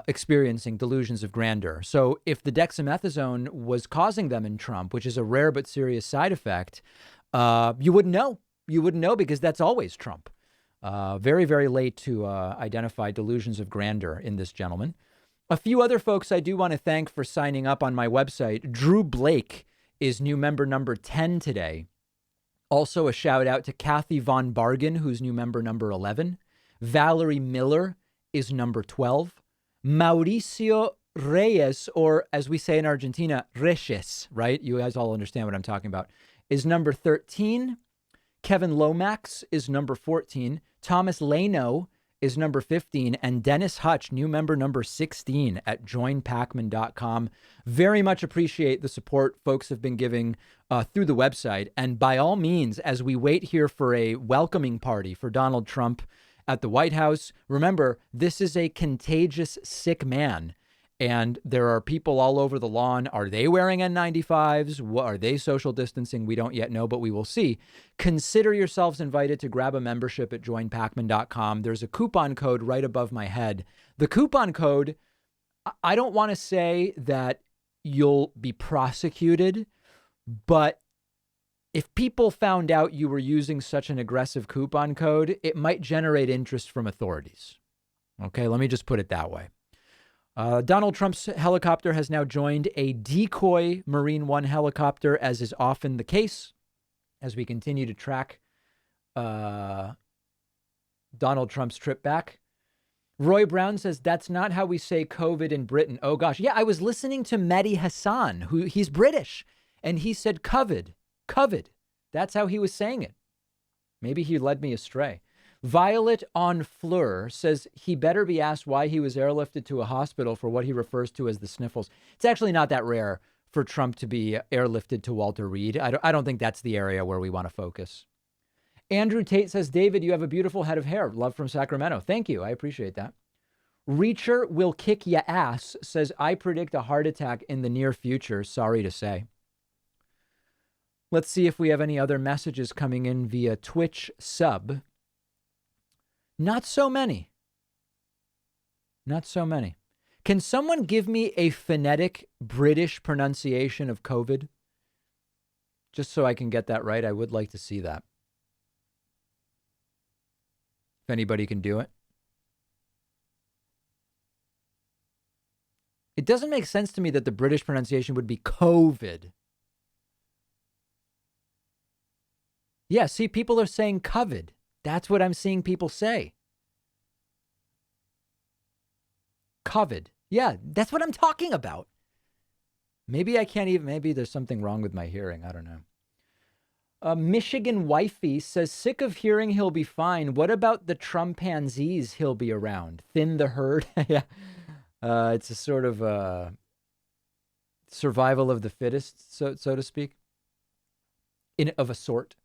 experiencing delusions of grandeur. So if the dexamethasone was causing them in Trump, which is a rare but serious side effect, you wouldn't know. You wouldn't know, because that's always Trump. Very, very late to identify delusions of grandeur in this gentleman. A few other folks I do want to thank for signing up on my website. Drew Blake is new member number 10 today. Also a shout out to Kathy Von Bargen, who's new member number 11. Valerie Miller is number 12. Mauricio Reyes, or as we say in Argentina, Reyes, right? You guys all understand what I'm talking about, is number 13. Kevin Lomax is number 14. Thomas Leno is number 15. And Dennis Hutch, new member number 16 at joinpacman.com. Very much appreciate the support folks have been giving through the website. And by all means, as we wait here for a welcoming party for Donald Trump at the White House, remember, this is a contagious, sick man. And there are people all over the lawn. Are they wearing N95s? Are they social distancing? We don't yet know, but we will see. Consider yourselves invited to grab a membership at joinpacman.com. There's a coupon code right above my head. The coupon code, I don't want to say that you'll be prosecuted, but if people found out you were using such an aggressive coupon code, it might generate interest from authorities. Okay, let me just put it that way. Donald Trump's helicopter has now joined a decoy Marine One helicopter, as is often the case, as we continue to track Donald Trump's trip back. Roy Brown says, that's not how we say COVID in Britain. Oh, gosh. Yeah, I was listening to Mehdi Hassan, who he's British, and he said COVID. That's how he was saying it. Maybe he led me astray. Violet on Fleur says he better be asked why he was airlifted to a hospital for what he refers to as the sniffles. It's actually not that rare for Trump to be airlifted to Walter Reed. I don't think that's the area where we want to focus. Andrew Tate says, David, you have a beautiful head of hair. Love from Sacramento. Thank you. I appreciate that. Reacher will kick ya ass says, I predict a heart attack in the near future. Sorry to say. Let's see if we have any other messages coming in via Twitch sub. Not so many. Not so many. Can someone give me a phonetic British pronunciation of COVID? Just so I can get that right. I would like to see that. If anybody can do it. It doesn't make sense to me that the British pronunciation would be COVID. Yeah, see, people are saying COVID. That's what I'm seeing people say. COVID. Yeah, that's what I'm talking about. Maybe I can't even, maybe there's something wrong with my hearing. I don't know. Michigan Wifey says, sick of hearing he'll be fine. What about the Trumpanzees he'll be around? Thin the herd? Yeah. It's a sort of survival of the fittest, so to speak, of a sort.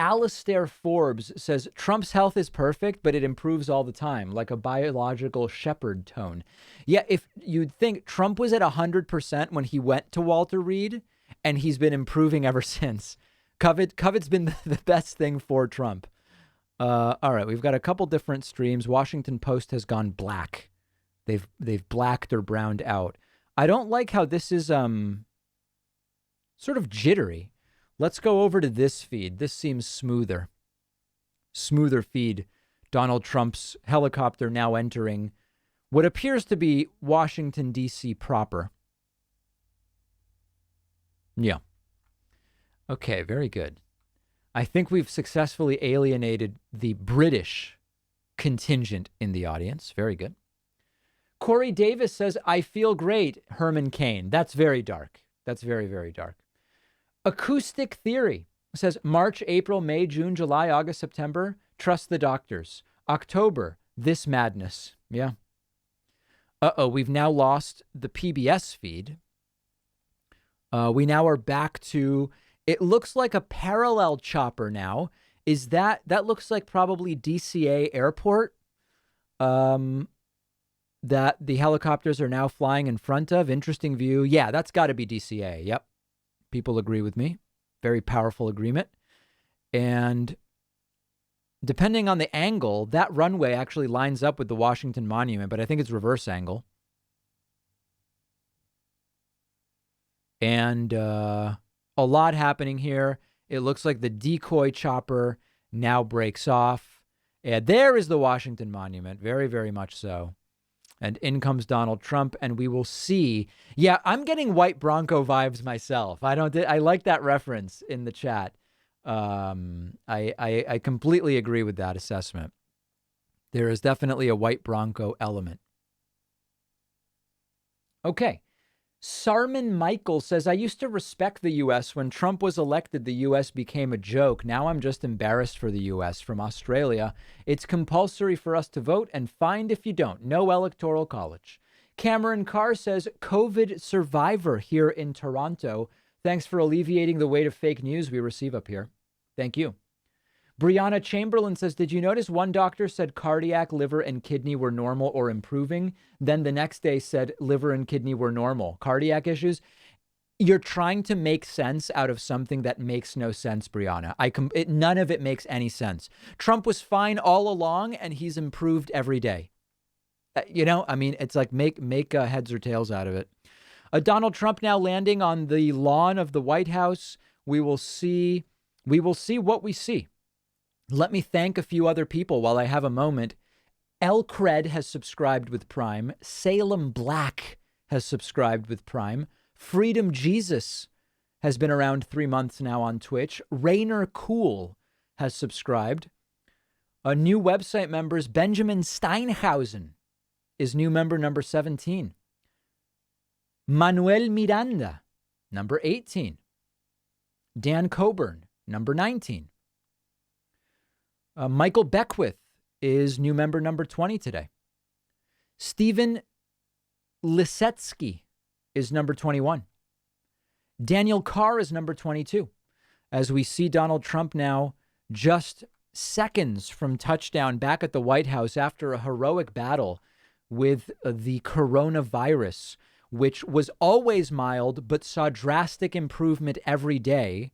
Alistair Forbes says Trump's health is perfect, but it improves all the time, like a biological shepherd tone. Yeah, if you'd think Trump was at 100% when he went to Walter Reed, and he's been improving ever since. COVID's been the best thing for Trump. All right, we've got a couple different streams. Washington Post has gone black. They've blacked or browned out. I don't like how this is sort of jittery. Let's go over to this feed. This seems smoother. Smoother feed. Donald Trump's helicopter now entering what appears to be Washington, D.C. proper. Yeah. Okay, very good. I think we've successfully alienated the British contingent in the audience. Very good. Corey Davis says, I feel great, Herman Cain. That's very dark. That's very, very dark. Acoustic Theory says March, April, May, June, July, August, September. Trust the doctors. October, this madness. Yeah. We've now lost the PBS feed. We now are back to, it looks like a parallel chopper now. Is that looks like probably DCA airport that the helicopters are now flying in front of. Interesting view. Yeah, that's got to be DCA. Yep. People agree with me. Very powerful agreement. And depending on the angle, that runway actually lines up with the Washington Monument, but I think it's reverse angle. And a lot happening here. It looks like the decoy chopper now breaks off. And there is the Washington Monument. Very, very much so. And in comes Donald Trump, and we will see. Yeah, I'm getting white Bronco vibes myself. I like that reference in the chat. I completely agree with that assessment. There is definitely a white Bronco element. Okay. Sarman Michael says, I used to respect the U.S. When Trump was elected, the U.S. became a joke. Now I'm just embarrassed for the U.S. From Australia. It's compulsory for us to vote and fined if you don't. No electoral college. Cameron Carr says, COVID survivor here in Toronto. Thanks for alleviating the weight of fake news we receive up here. Thank you. Brianna Chamberlain says, did you notice one doctor said cardiac, liver, and kidney were normal or improving? Then the next day said liver and kidney were normal. Cardiac issues. You're trying to make sense out of something that makes no sense, Brianna. None of it makes any sense. Trump was fine all along, and he's improved every day. It's like make heads or tails out of it. Donald Trump now landing on the lawn of the White House. We will see what we see. Let me thank a few other people while I have a moment. Elcred has subscribed with Prime. Salem Black has subscribed with Prime. Freedom Jesus has been around 3 months now on Twitch. Rainer Cool has subscribed. New website members, Benjamin Steinhausen is new member number 17. Manuel Miranda, number 18. Dan Coburn, number 19. Michael Beckwith is new member number 20 today. Stephen Lisetsky is number 21. Daniel Carr is number 22. As we see Donald Trump now just seconds from touchdown back at the White House after a heroic battle with the coronavirus, which was always mild but saw drastic improvement every day,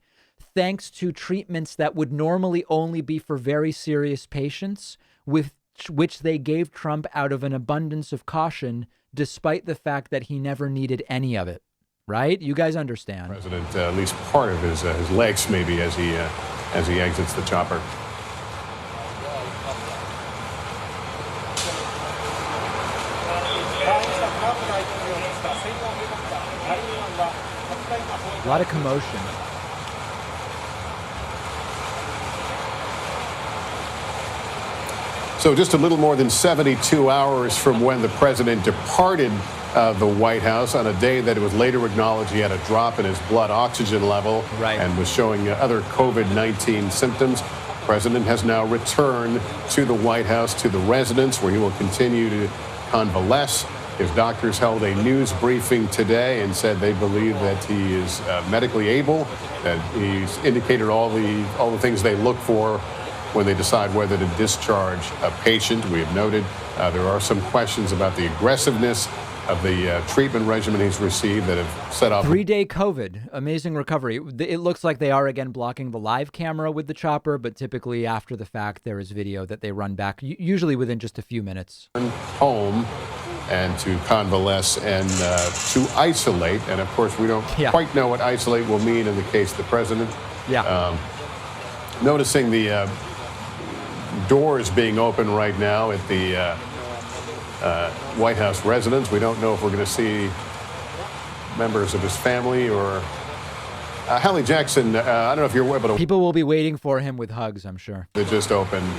thanks to treatments that would normally only be for very serious patients, with which they gave Trump out of an abundance of caution, despite the fact that he never needed any of it. Right? You guys understand. President, at least part of his legs, maybe, as he exits the chopper. A lot of commotion. So just a little more than 72 hours from when the president departed the White House on a day that it was later acknowledged he had a drop in his blood oxygen level and was showing other COVID-19 symptoms. The president has now returned to the White House, to the residence, where he will continue to convalesce His doctors held a news briefing today and said they believe that he is medically able, that he's indicated all the things they look for when they decide whether to discharge a patient. We have noted there are some questions about the aggressiveness of the treatment regimen he's received that have set up 3-day COVID, amazing recovery. It looks like they are again blocking the live camera with the chopper, but typically after the fact, there is video that they run back, usually within just a few minutes. Home and to convalesce and to isolate. And of course, we don't quite know what isolate will mean in the case of the president. Yeah. Noticing the doors being open right now at the White House residence. We don't know if we're going to see members of his family or Hallie Jackson. I don't know if you're able to. People will be waiting for him with hugs, I'm sure. They just opened.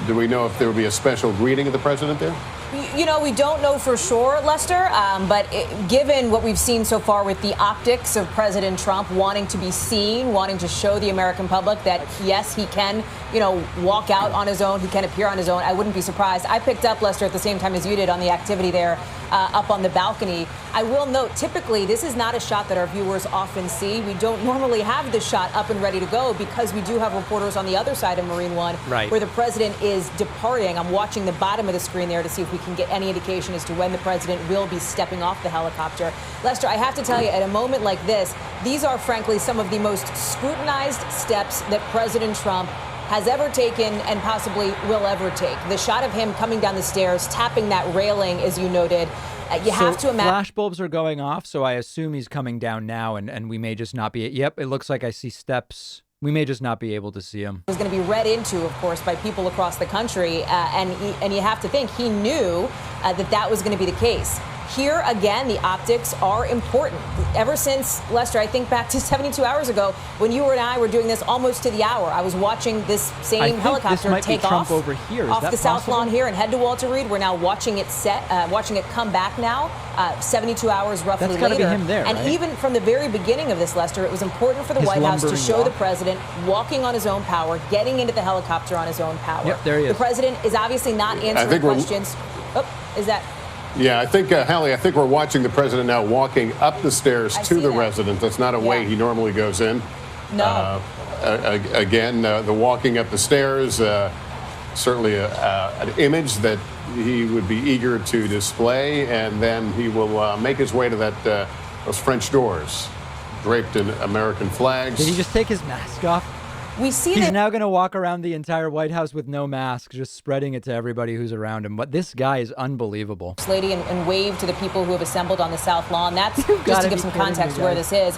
Do we know if there will be a special greeting of the president there? You know, we don't know for sure, Lester, but given what we've seen so far with the optics of President Trump wanting to be seen, wanting to show the American public that, yes, he can, walk out on his own, he can appear on his own, I wouldn't be surprised. I picked up, Lester, at the same time as you did on the activity there up on the balcony. I will note, typically, this is not a shot that our viewers often see. We don't normally have this shot up and ready to go because we do have reporters on the other side of Marine One where the president is departing. I'm watching the bottom of the screen there to see if we can get any indication as to when the president will be stepping off the helicopter. Lester, I have to tell you, at a moment like this, these are frankly some of the most scrutinized steps that President Trump has ever taken and possibly will ever take. The shot of him coming down the stairs, tapping that railing, as you noted, you have to imagine. Flash bulbs are going off, so I assume he's coming down now, and we may just not be. Yep, it looks like I see steps. We may just not be able to see him. It was going to be read into, of course, by people across the country, and you have to think he knew that was going to be the case. Here, again, the optics are important. Ever since, Lester, I think back to 72 hours ago when you and I were doing this almost to the hour. I was watching this same helicopter take off over here. off the South Lawn here and head to Walter Reed. We're now watching it watching it come back now, 72 hours roughly later. That's got to be him there, and right? even from the very beginning of this, Lester, it was important for the White House to show the president walking on his own power, getting into the helicopter on his own power. Yep, there he is. The president is obviously not answering questions. Is that... Yeah, I think, Hallie, I think we're watching the president now walking up the stairs to the residence. That's not a way he normally goes in. No. Again, the walking up the stairs, certainly an image that he would be eager to display, and then he will make his way to those French doors draped in American flags. Did he just take his mask off? We see He's now going to walk around the entire White House with no mask, just spreading it to everybody who's around him. But this guy is unbelievable. Lady and wave to the people who have assembled on the South Lawn. That's just to give some context where this is.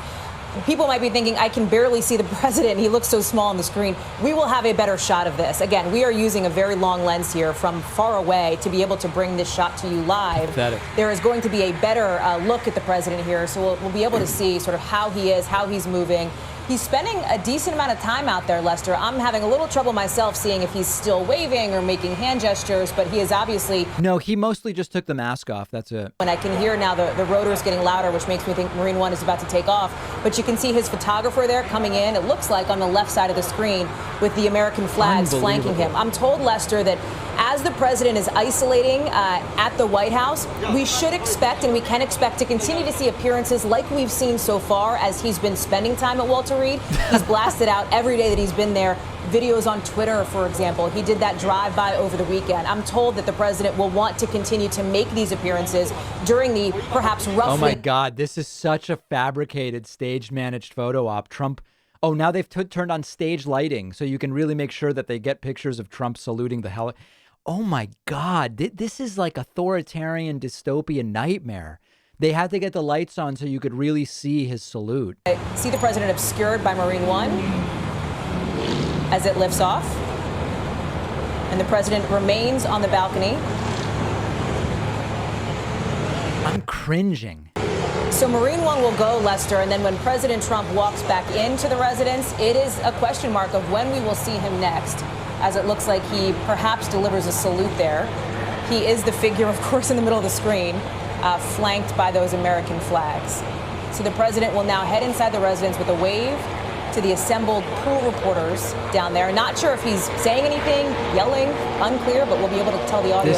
People might be thinking, I can barely see the president. He looks so small on the screen. We will have a better shot of this. Again, we are using a very long lens here from far away to be able to bring this shot to you live. Pathetic. There is going to be a better look at the president here, so we'll be able to see sort of how he is, how he's moving. He's spending a decent amount of time out there, Lester. I'm having a little trouble myself seeing if he's still waving or making hand gestures, but he is obviously... No, he mostly just took the mask off. That's it. And I can hear now the rotors getting louder, which makes me think Marine One is about to take off. But you can see his photographer there coming in, it looks like on the left side of the screen, with the American flags flanking him. I'm told, Lester, that as the president is isolating at the White House, we should expect and we can expect to continue to see appearances like we've seen so far as he's been spending time at Walter Reed. He's blasted out every day that he's been there. Videos on Twitter, for example. He did that drive-by over the weekend. I'm told that the president will want to continue to make these appearances during the perhaps roughly... Oh, my God. This is such a fabricated, staged-managed photo op. Trump... Oh, now they've turned on stage lighting, so you can really make sure that they get pictures of Trump saluting the heli... Oh, my God. This is like authoritarian dystopian nightmare. They had to get the lights on so you could really see his salute. I see the president obscured by Marine One as it lifts off. And the president remains on the balcony. I'm cringing. So Marine One will go, Lester, and then when President Trump walks back into the residence, it is a question mark of when we will see him next, as it looks like he perhaps delivers a salute there. He is the figure, of course, in the middle of the screen. Flanked by those American flags. So the president will now head inside the residence with a wave to the assembled pool reporters down there. Not sure if he's saying anything, yelling, unclear, but we'll be able to tell the audio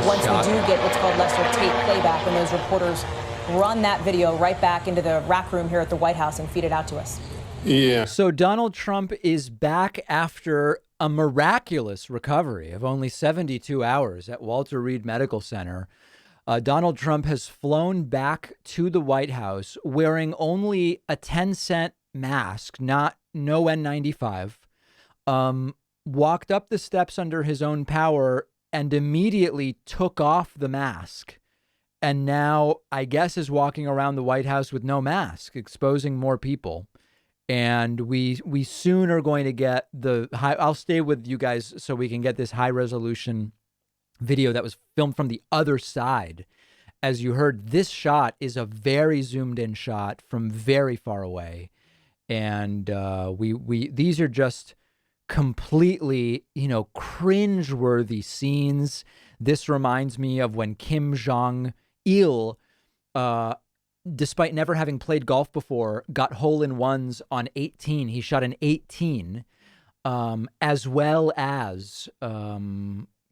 once we do get what's called Lester tape playback, and those reporters run that video right back into the rack room here at the White House and feed it out to us. Yeah. So Donald Trump is back after a miraculous recovery of only 72 hours at Walter Reed Medical Center. Donald Trump has flown back to the White House wearing only a 10-cent mask, no N95, walked up the steps under his own power and immediately took off the mask. And now, I guess, is walking around the White House with no mask, exposing more people. And we soon are going to get the high. I'll stay with you guys so we can get this high resolution video that was filmed from the other side. As you heard, this shot is a very zoomed in shot from very far away. And these are just completely, cringe-worthy scenes. This reminds me of when Kim Jong-il, despite never having played golf before, got hole-in-ones on 18. He shot an 18, as well as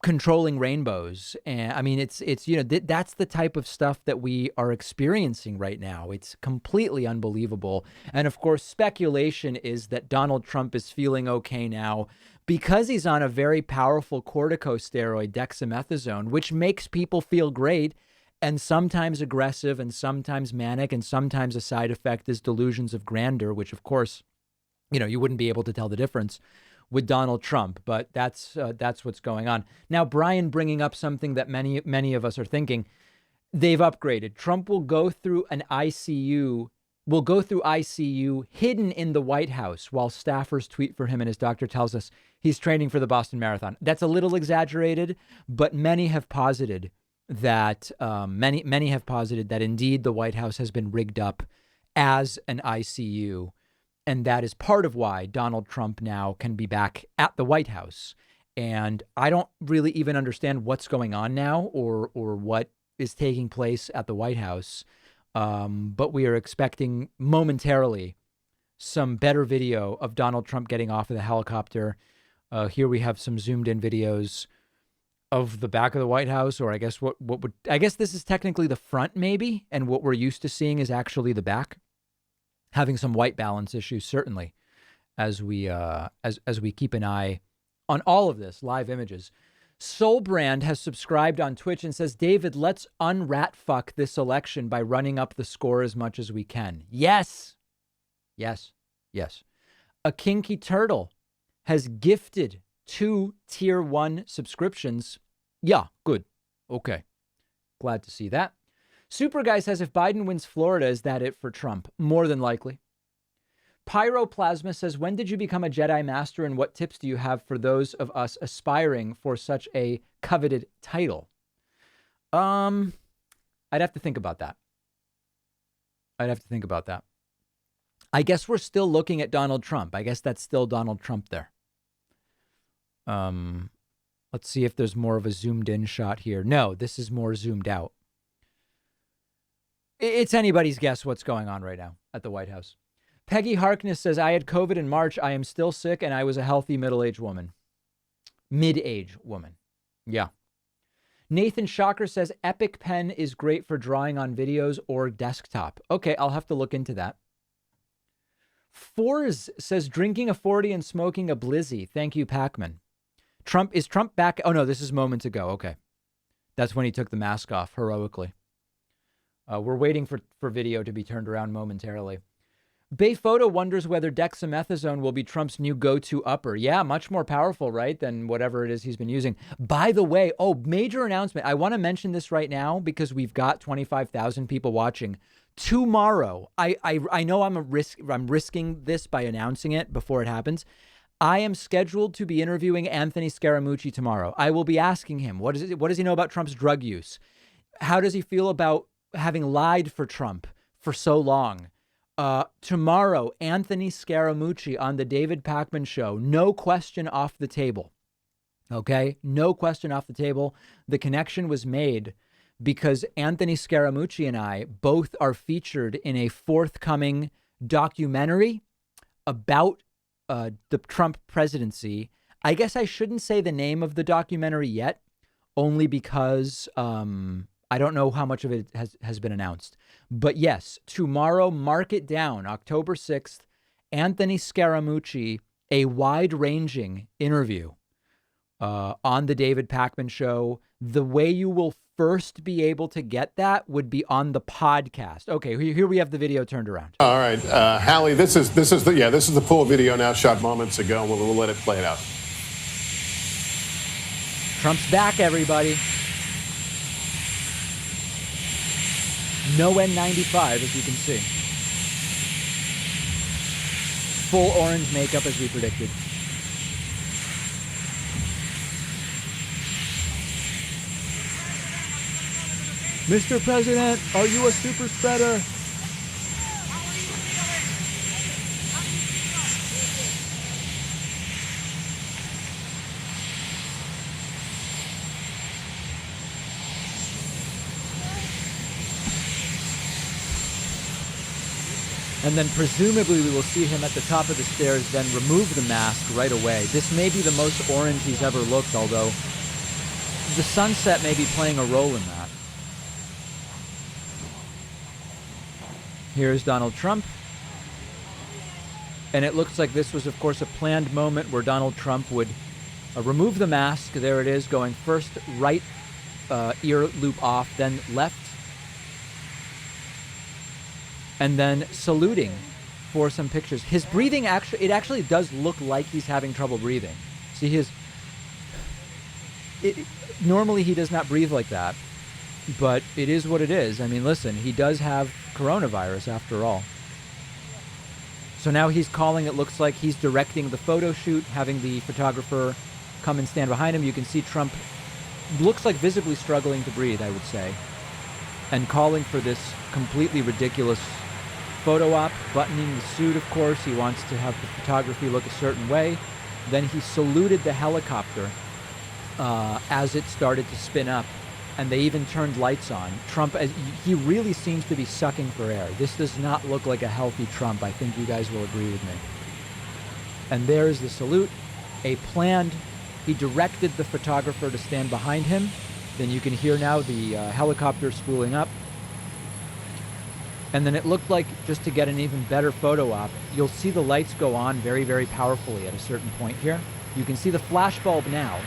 controlling rainbows. And I mean, it's that's the type of stuff that we are experiencing right now. It's completely unbelievable. And of course, speculation is that Donald Trump is feeling okay now because he's on a very powerful corticosteroid, dexamethasone, which makes people feel great. And sometimes aggressive and sometimes manic, and sometimes a side effect is delusions of grandeur, which, of course, you wouldn't be able to tell the difference with Donald Trump. But that's what's going on. Now, Brian bringing up something that many of us are thinking. They've upgraded. Trump will go through ICU hidden in the White House while staffers tweet for him, and his doctor tells us he's training for the Boston Marathon. That's a little exaggerated, but many have posited that many have posited that indeed the White House has been rigged up as an ICU, and that is part of why Donald Trump now can be back at the White House. And I don't really even understand what's going on now or what is taking place at the White House, but we are expecting momentarily some better video of Donald Trump getting off of the helicopter. Here we have some zoomed in videos of the back of the White House, or I guess I guess this is technically the front maybe, and what we're used to seeing is actually the back, having some white balance issues certainly, as we keep an eye on all of this live images. Soulbrand has subscribed on Twitch and says, David, let's unrat fuck this election by running up the score as much as we can. Yes. A Kinky Turtle has gifted 2 tier 1 subscriptions. Yeah, good. Okay. Glad to see that. Super Guy says, if Biden wins Florida, is that it for Trump? More than likely. Pyroplasma says, when did you become a Jedi Master, and what tips do you have for those of us aspiring for such a coveted title? I'd have to think about that. I guess we're still looking at Donald Trump. I guess that's still Donald Trump there. Let's see if there's more of a zoomed in shot here. No, this is more zoomed out. It's anybody's guess what's going on right now at the White House. Peggy Harkness says, I had COVID in March. I am still sick, and I was a healthy middle-aged woman. Mid-age woman. Yeah. Nathan Shocker says, Epic Pen is great for drawing on videos or desktop. Okay, I'll have to look into that. Forz says, drinking a 40 and smoking a blizzy. Thank you, Pac-Man. Is Trump back? Oh, no, this is moments ago. Okay. That's when he took the mask off heroically. We're waiting for video to be turned around momentarily. Bay Photo wonders whether dexamethasone will be Trump's new go-to upper. Yeah, much more powerful, right, than whatever it is he's been using. By the way, major announcement. I want to mention this right now because we've got 25,000 people watching. Tomorrow, I know I'm risking this by announcing it before it happens. I am scheduled to be interviewing Anthony Scaramucci tomorrow. I will be asking him, what does he know about Trump's drug use? How does he feel about having lied for Trump for so long? Tomorrow, Anthony Scaramucci on the David Pakman Show. No question off the table. Okay? No question off the table. The connection was made because Anthony Scaramucci and I both are featured in a forthcoming documentary about the Trump presidency. I guess I shouldn't say the name of the documentary yet, only because I don't know how much of it has been announced. But yes, tomorrow, mark it down, October 6th, Anthony Scaramucci, a wide-ranging interview on the David Pakman Show. The way you will first be able to get that would be on the podcast. Okay, here we have the video turned around. All right, Hallie, this is the full video now, shot moments ago. We'll let it play it out. Trump's back, everybody. No N95, as you can see. Full orange makeup, as we predicted. Mr. President, are you a super spreader? And then presumably we will see him at the top of the stairs, then remove the mask right away. This may be the most orange he's ever looked, although the sunset may be playing a role in that. Here's Donald Trump. And it looks like this was, of course, a planned moment where Donald Trump would remove the mask. There it is, going first right ear loop off, then left. And then saluting for some pictures. His breathing actually does look like he's having trouble breathing. See, normally he does not breathe like that, but it is what it is. I mean, listen, he does have coronavirus after all. So now he's calling, it looks like he's directing the photo shoot, having the photographer come and stand behind him. You can see Trump looks like visibly struggling to breathe, I would say, and calling for this completely ridiculous photo op, buttoning the suit, of course. He wants to have the photography look a certain way. Then he saluted the helicopter as it started to spin up, and they even turned lights on. Trump, he really seems to be sucking for air. This does not look like a healthy Trump. I think you guys will agree with me. And there's the salute. He directed the photographer to stand behind him. Then you can hear now the helicopter spooling up. And then it looked like, just to get an even better photo op, you'll see the lights go on very, very powerfully at a certain point here. You can see the flashbulb now.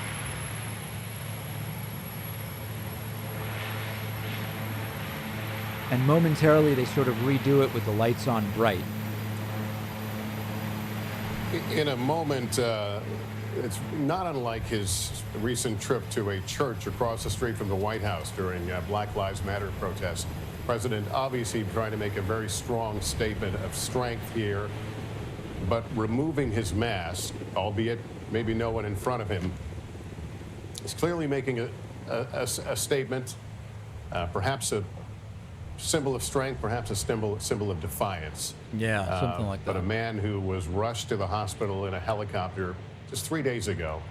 And momentarily they sort of redo it with the lights on bright. In a moment, it's not unlike his recent trip to a church across the street from the White House during Black Lives Matter protests. President obviously trying to make a very strong statement of strength here, but removing his mask, albeit maybe no one in front of him, is clearly making a statement, perhaps a symbol of strength, perhaps a symbol of defiance. Yeah, something like that. But a man who was rushed to the hospital in a helicopter just 3 days ago,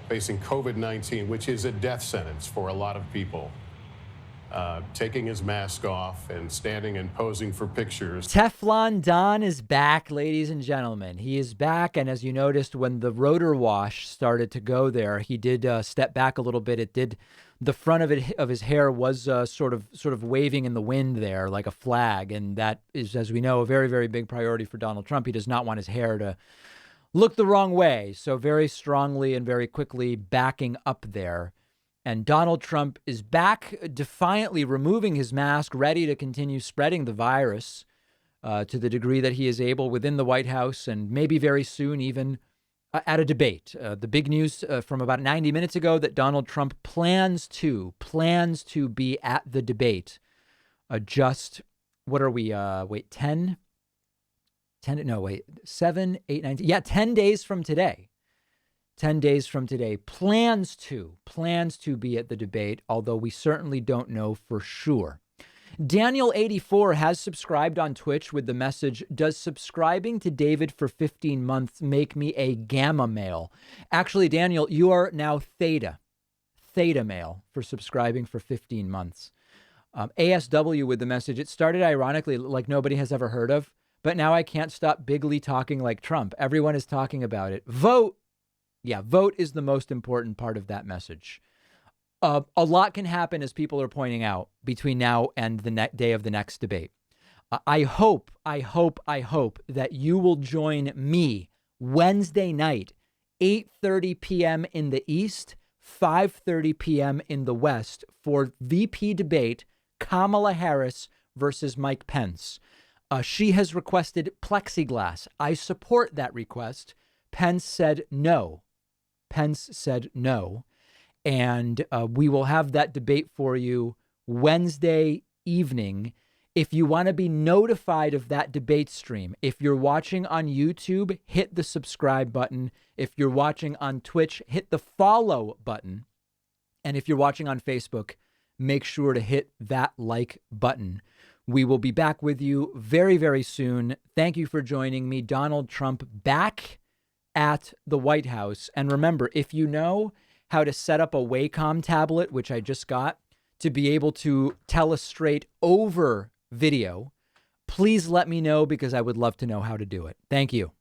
facing COVID-19, which is a death sentence for a lot of people, taking his mask off and standing and posing for pictures. Teflon Don is back, ladies and gentlemen. He is back, and as you noticed, when the rotor wash started to go there, he did step back a little bit. The front of his hair was sort of waving in the wind there like a flag, and that is, as we know, a very, very big priority for Donald Trump. He does not want his hair to look the wrong way, so very strongly and very quickly backing up there. And Donald Trump is back, defiantly removing his mask, ready to continue spreading the virus to the degree that he is able within the White House, and maybe very soon even at a debate. The big news from about 90 minutes ago that Donald Trump plans to be at the debate. What are we? 7, 8, 9. Yeah, 10 days from today. 10 days from today, plans to be at the debate, although we certainly don't know for sure. Daniel84 has subscribed on Twitch with the message, does subscribing to David for 15 months make me a gamma male? Actually, Daniel, you are now theta male for subscribing for 15 months. ASW with the message, it started ironically like nobody has ever heard of, but now I can't stop bigly talking like Trump. Everyone is talking about it. Vote. Yeah, vote is the most important part of that message. A lot can happen, as people are pointing out, between now and the day of the next debate. I hope that you will join me Wednesday night, 8:30 p.m. in the East, 5:30 p.m. in the West, for VP debate, Kamala Harris versus Mike Pence. She has requested plexiglass. I support that request. Pence said no. And we will have that debate for you Wednesday evening. If you want to be notified of that debate stream, if you're watching on YouTube, hit the subscribe button. If you're watching on Twitch, hit the follow button. And if you're watching on Facebook, make sure to hit that like button. We will be back with you very, very soon. Thank you for joining me. Donald Trump back at the White House. And remember, if you know how to set up a Wacom tablet, which I just got, to be able to telestrate over video, please let me know, because I would love to know how to do it. Thank you.